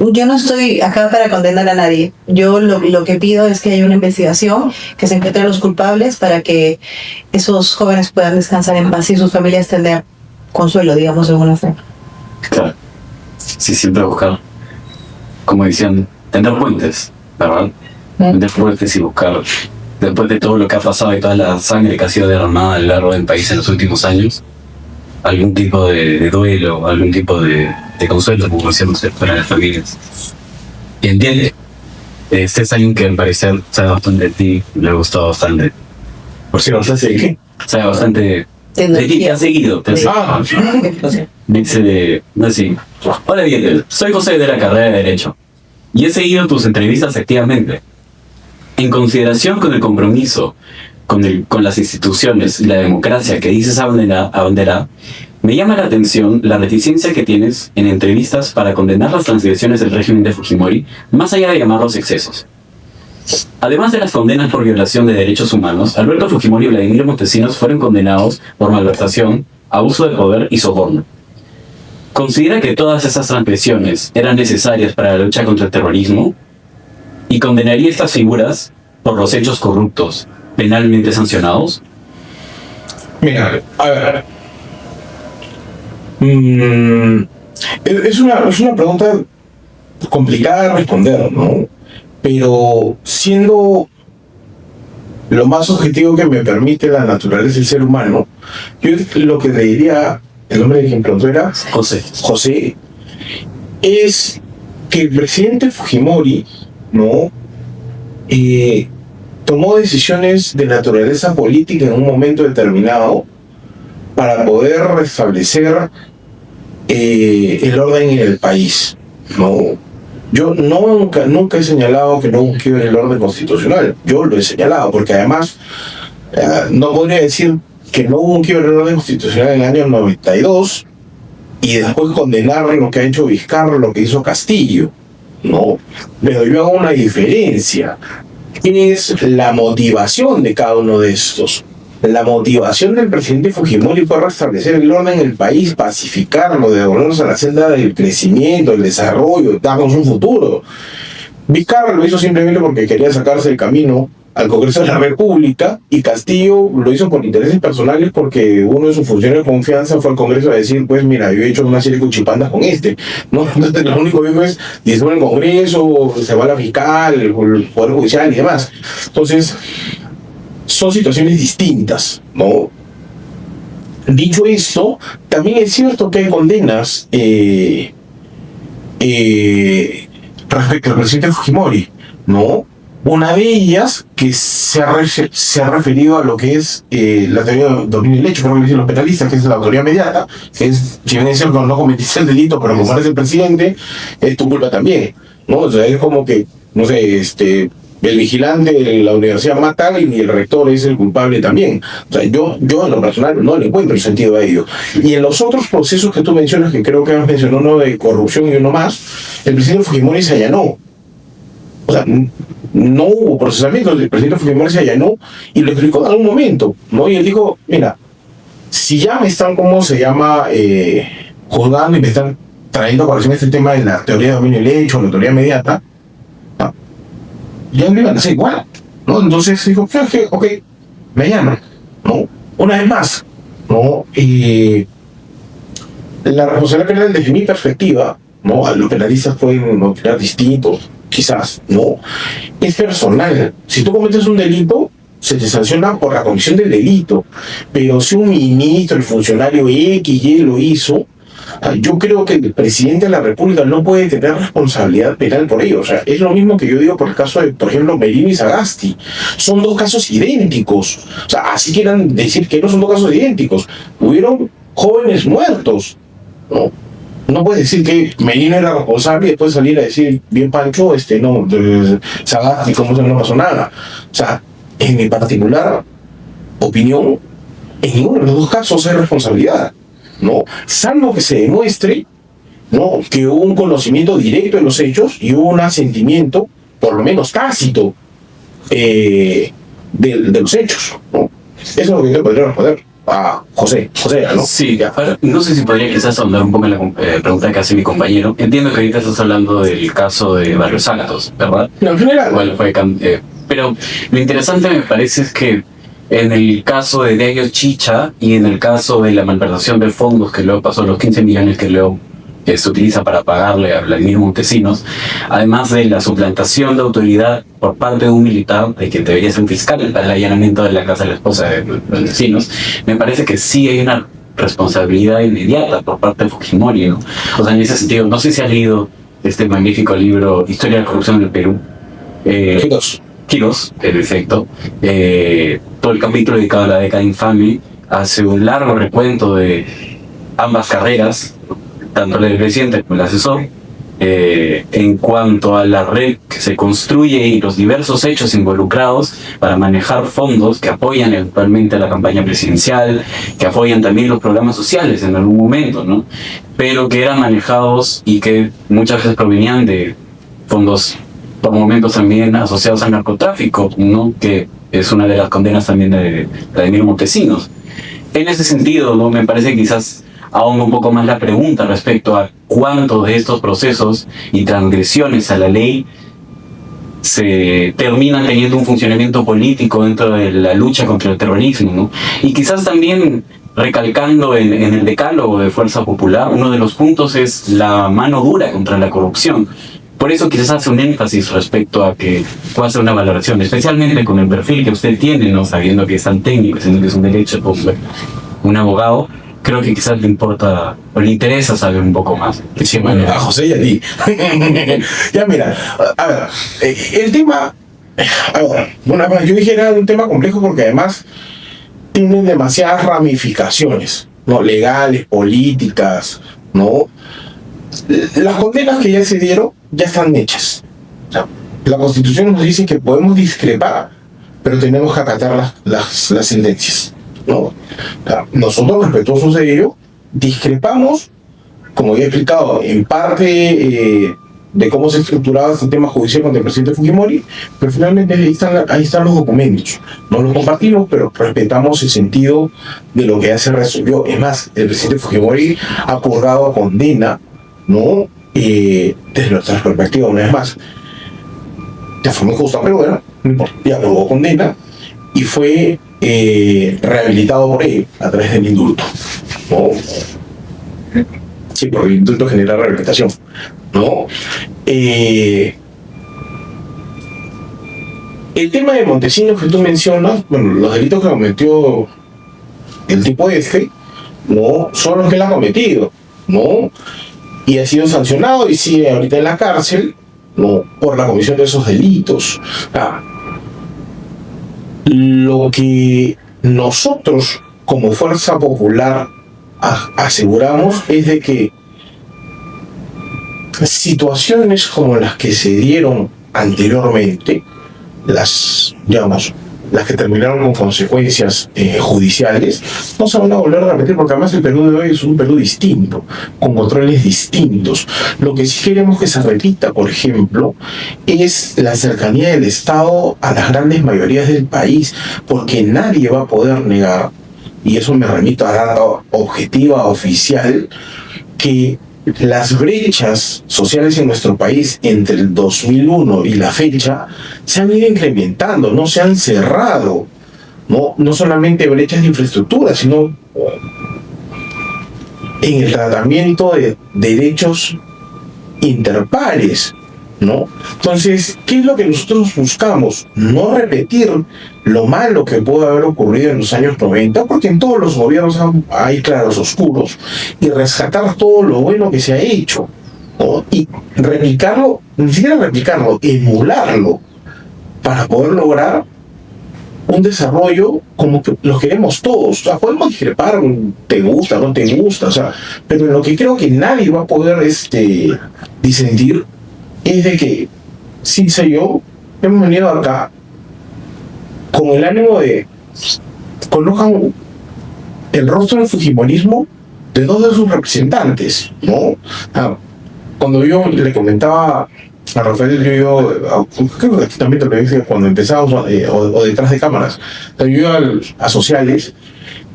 Yo no estoy acá para condenar a nadie. Yo lo que pido es que haya una investigación, que se encuentren los culpables para que esos jóvenes puedan descansar en paz y sus familias tener consuelo, digamos, de alguna forma. Claro. Sí, siempre buscar, como decían, tender puentes, ¿verdad? Tender puentes y buscar, después de todo lo que ha pasado y toda la sangre que ha sido derramada a lo largo del país en los últimos años, algún tipo de duelo, algún tipo de consuelo, como decían ustedes, para las familias. Y entiende, este es alguien que al parecer sabe bastante de ti, le ha gustado bastante. Por si no sé si qué. Sabe bastante de ti, te ha seguido. Dice así: hola Dieter, soy José de la carrera de Derecho y he seguido tus entrevistas activamente. En consideración con el compromiso con las instituciones y la democracia que dices abanderar, me llama la atención la reticencia que tienes en entrevistas para condenar las transgresiones del régimen de Fujimori, más allá de llamarlos excesos. Además de las condenas por violación de derechos humanos, Alberto Fujimori y Vladimiro Montesinos fueron condenados por malversación, abuso de poder y soborno. ¿Considera que todas esas transgresiones eran necesarias para la lucha contra el terrorismo? ¿Y condenaría estas figuras por los hechos corruptos penalmente sancionados? Mira, a ver. Es una pregunta complicada de responder, ¿no? Pero siendo lo más objetivo que me permite la naturaleza del ser humano, yo lo que le diría, el nombre de quien preguntó era José, es que el presidente Fujimori, ¿no? Tomó decisiones de naturaleza política en un momento determinado para poder restablecer el orden en el país, ¿no? Yo nunca he señalado que no busque el orden constitucional. Yo lo he señalado, porque además no podría decir que no hubo un quiebre del orden constitucional en el año 92 y después condenar lo que ha hecho Vizcarra, lo que hizo Castillo, ¿no? Pero yo hago una diferencia. ¿Qué es la motivación de cada uno de estos? La motivación del presidente Fujimori fue restablecer el orden en el país, pacificarlo, devolvernos a la senda del crecimiento, el desarrollo, darnos un futuro. Vizcarra lo hizo simplemente porque quería sacarse el camino al Congreso de la República, y Castillo lo hizo por intereses personales porque uno de sus funcionarios de confianza fue al Congreso a decir, pues mira, yo he hecho una serie de cuchipandas con ¿no? Entonces lo único que dijo es, disuelve el Congreso, se va la fiscal, el Poder Judicial y demás. Entonces, son situaciones distintas, ¿no? Dicho esto, también es cierto que hay condenas respecto al presidente Fujimori, ¿no? Una de ellas que se ha referido a lo que es la teoría de dominio del hecho, creo que dicen los penalistas, que es la autoría inmediata, que es, si bien es cierto, no cometiste el delito, pero como eres el presidente, es tu culpa también, ¿no? O sea, es como que, no sé, el vigilante de la universidad mata y el rector es el culpable también. O sea, yo en lo personal no le encuentro el sentido a ello. Y en los otros procesos que tú mencionas, que creo que has mencionado uno de corrupción y uno más, el presidente Fujimori se allanó. O sea, no hubo procesamiento, el presidente Fujimori se allanó y lo explicó en algún momento, ¿no? Y él dijo, mira, si ya me están, ¿cómo se llama?, juzgando y me están trayendo a colación este tema de la teoría de dominio del hecho, la teoría inmediata, ¿no? Ya no iban a hacer igual, ¿no? Entonces dijo, pues, ok, me llaman, ¿no? Una vez más, ¿no? La responsabilidad penal, desde mi perspectiva, ¿no? Los penalistas pueden opinar distintos, quizás, ¿no? Es personal. Si tú cometes un delito, se te sanciona por la comisión del delito. Pero si un ministro, el funcionario X, Y lo hizo, yo creo que el presidente de la República no puede tener responsabilidad penal por ello. O sea, es lo mismo que yo digo por el caso de, por ejemplo, Merino y Sagasti. Son dos casos idénticos. O sea, así quieran decir que no son dos casos idénticos. Hubieron jóvenes muertos, ¿no? No puedes decir que Merino era responsable y después salir a decir, bien Pancho, no, Sagasti, como se no pasó nada. O sea, en mi particular opinión, en ninguno de los dos casos hay responsabilidad, ¿no? Salvo que se demuestre, ¿no?, que hubo un conocimiento directo de los hechos y hubo un asentimiento, por lo menos tácito, de los hechos, ¿no? Eso es lo que yo podría responder a José, ¿no? Sí, no sé si podría quizás ahondar un poco en la pregunta que hace mi compañero. Entiendo que ahorita estás hablando del caso de Barrios Santos, ¿verdad? No, en general. Bueno, pero lo interesante me parece es que en el caso de Diario Chicha y en el caso de la malversación de fondos que luego pasó, los 15 millones que luego se utiliza para pagarle a Vladimiro Montesinos, además de la suplantación de autoridad por parte de un militar, de quien debería ser un fiscal para el allanamiento de la casa de la esposa de Montesinos, me parece que sí hay una responsabilidad inmediata por parte de Fujimori, ¿no? O sea, en ese sentido, no sé si ha leído este magnífico libro Historia de la corrupción en el Perú. Quirós, en efecto. Todo el capítulo dedicado a la década infame hace un largo recuento de ambas carreras, tanto la del presidente como el asesor, en cuanto a la red que se construye y los diversos hechos involucrados para manejar fondos que apoyan eventualmente a la campaña presidencial, que apoyan también los programas sociales en algún momento, ¿no? Pero que eran manejados y que muchas veces provenían de fondos por momentos también asociados al narcotráfico, ¿no? Que es una de las condenas también de Vladimir Montesinos. En ese sentido, ¿no? Me parece que quizás ahonda un poco más la pregunta respecto a cuántos de estos procesos y transgresiones a la ley se terminan teniendo un funcionamiento político dentro de la lucha contra el terrorismo, ¿no? Y quizás también recalcando en el decálogo de Fuerza Popular, uno de los puntos es la mano dura contra la corrupción. Por eso quizás hace un énfasis respecto a que pueda hacer una valoración, especialmente con el perfil que usted tiene, ¿no? Sabiendo que es tan técnico, sabiendo que es un derecho, pues, un abogado. Creo que quizás le importa o le interesa saber un poco más. Sí, bueno, a José y a ti. Ya mira, a ver, el tema, a ver, una vez yo dije era un tema complejo porque además tiene demasiadas ramificaciones, ¿no? Legales, políticas, ¿no? Las condenas que ya se dieron ya están hechas. O sea, la Constitución nos dice que podemos discrepar, pero tenemos que acatar las sentencias, ¿no? O sea, nosotros, respetuosos de ello, discrepamos, como ya he explicado, en parte de cómo se estructuraba este tema judicial contra el presidente Fujimori, pero finalmente ahí están los documentos. No los compartimos, pero respetamos el sentido de lo que ya se resolvió. Es más, el presidente Fujimori ha acordado condena, ¿no? Desde nuestra perspectiva, una vez más, de forma injusta, pero bueno, no importa, ya acordó condena y fue rehabilitado por él a través del indulto, ¿no? Sí, porque el indulto genera rehabilitación, ¿no? El tema de Montesinos que tú mencionas, bueno, los delitos que cometió el tipo este, ¿no? Son los que él ha cometido, ¿no? Y ha sido sancionado y sigue ahorita en la cárcel, ¿no? Por la comisión de esos delitos. Lo que nosotros como Fuerza Popular aseguramos es de que situaciones como las que se dieron anteriormente, las que terminaron con consecuencias judiciales, no se van a volver a repetir, porque además el Perú de hoy es un Perú distinto, con controles distintos. Lo que sí queremos que se repita, por ejemplo, es la cercanía del Estado a las grandes mayorías del país, porque nadie va a poder negar, y eso me remito a data objetiva, oficial, que las brechas sociales en nuestro país entre el 2001 y la fecha se han ido incrementando, no se han cerrado, no solamente brechas de infraestructura, sino en el tratamiento de derechos interpares, ¿no? Entonces, ¿qué es lo que nosotros buscamos? No repetir lo malo que pudo haber ocurrido en los años 90, porque en todos los gobiernos hay claros oscuros, y rescatar todo lo bueno que se ha hecho, ¿no? Y replicarlo, ni siquiera replicarlo, emularlo, para poder lograr un desarrollo como que lo queremos todos. O sea, podemos discrepar, te gusta, no te gusta, o sea, pero en lo que creo que nadie va a poder disentir es de que Silsa y yo hemos venido acá con el ánimo de conozcan el rostro del fujimorismo de dos de sus representantes, ¿no? Cuando yo le comentaba a Rafael, creo que también te lo dije cuando empezamos o detrás de cámaras, yo iba a sociales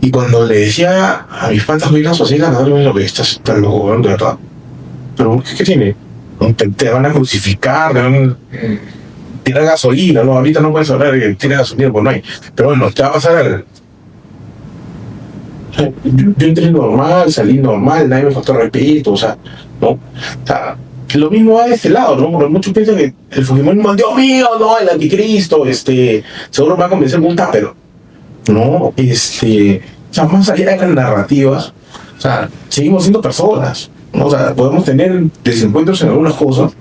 y cuando le decía a mis patas voy a ir a sociales, lo que estás loco, de verdad. Pero ¿qué tiene? Te van a crucificar, te van a tirar gasolina, ¿no? Ahorita no puedes hablar de que tirar gasolina, pues no hay. Pero bueno, te va a pasar yo entré normal, salí normal, nadie me faltó respeto, o sea, ¿no? O sea, lo mismo va de este lado, ¿no? Porque muchos piensan que el Fujimorismo, Dios mío, no, el anticristo, seguro me va a convencer con un pero no, o sea, más allá de las narrativas, o sea, seguimos siendo personas, ¿no? O sea, podemos tener desencuentros en algunas cosas,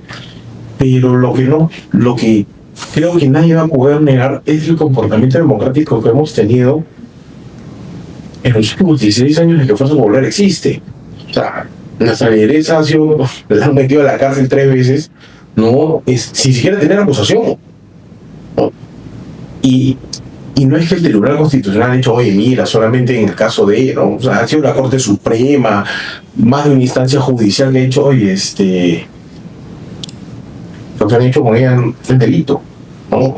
pero lo que creo que nadie va a poder negar es el comportamiento democrático que hemos tenido en los últimos 16 años en que Fuerza Popular existe. O sea, Nuestra lideresa ha sido, la han metido a la cárcel 3 veces, no, sin siquiera tener acusación. ¿No? Y no es que el Tribunal Constitucional ha dicho, oye, mira, solamente en el caso de, ¿no? O sea, ha sido la Corte Suprema, más de una instancia judicial que ha dicho, oye, lo que han hecho con ella es delito, ¿no?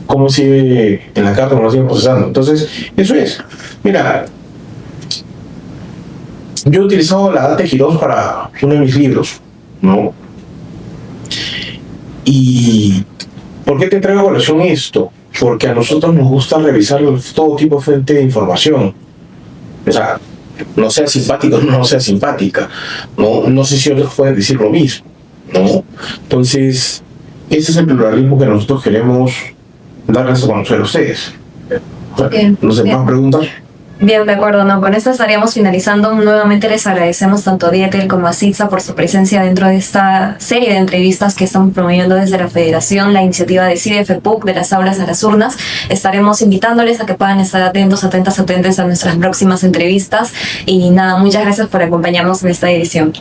¿Cómo sigue en la cárcel, cómo lo siguen procesando? Entonces, eso es. Mira, yo he utilizado la data de Quirós para uno de mis libros, ¿no? ¿Y por qué te traigo a colación esto? Porque a nosotros nos gusta revisar todo tipo de fuente de información. O sea, no sea simpático, no sea simpática. No sé si otros pueden decir lo mismo, ¿no? Entonces, ese es el pluralismo que nosotros queremos darles a conocer a ustedes. Bien, no sé, bien. ¿más preguntas? Bien, de acuerdo, no, con esto estaríamos finalizando. Nuevamente les agradecemos tanto a Dieter como a Sitza por su presencia dentro de esta serie de entrevistas que estamos promoviendo desde la Federación, la iniciativa de CIDFPUC, de las aulas a las urnas. Estaremos invitándoles a que puedan estar atentos, atentas a nuestras próximas entrevistas. Y nada, muchas gracias por acompañarnos en esta edición.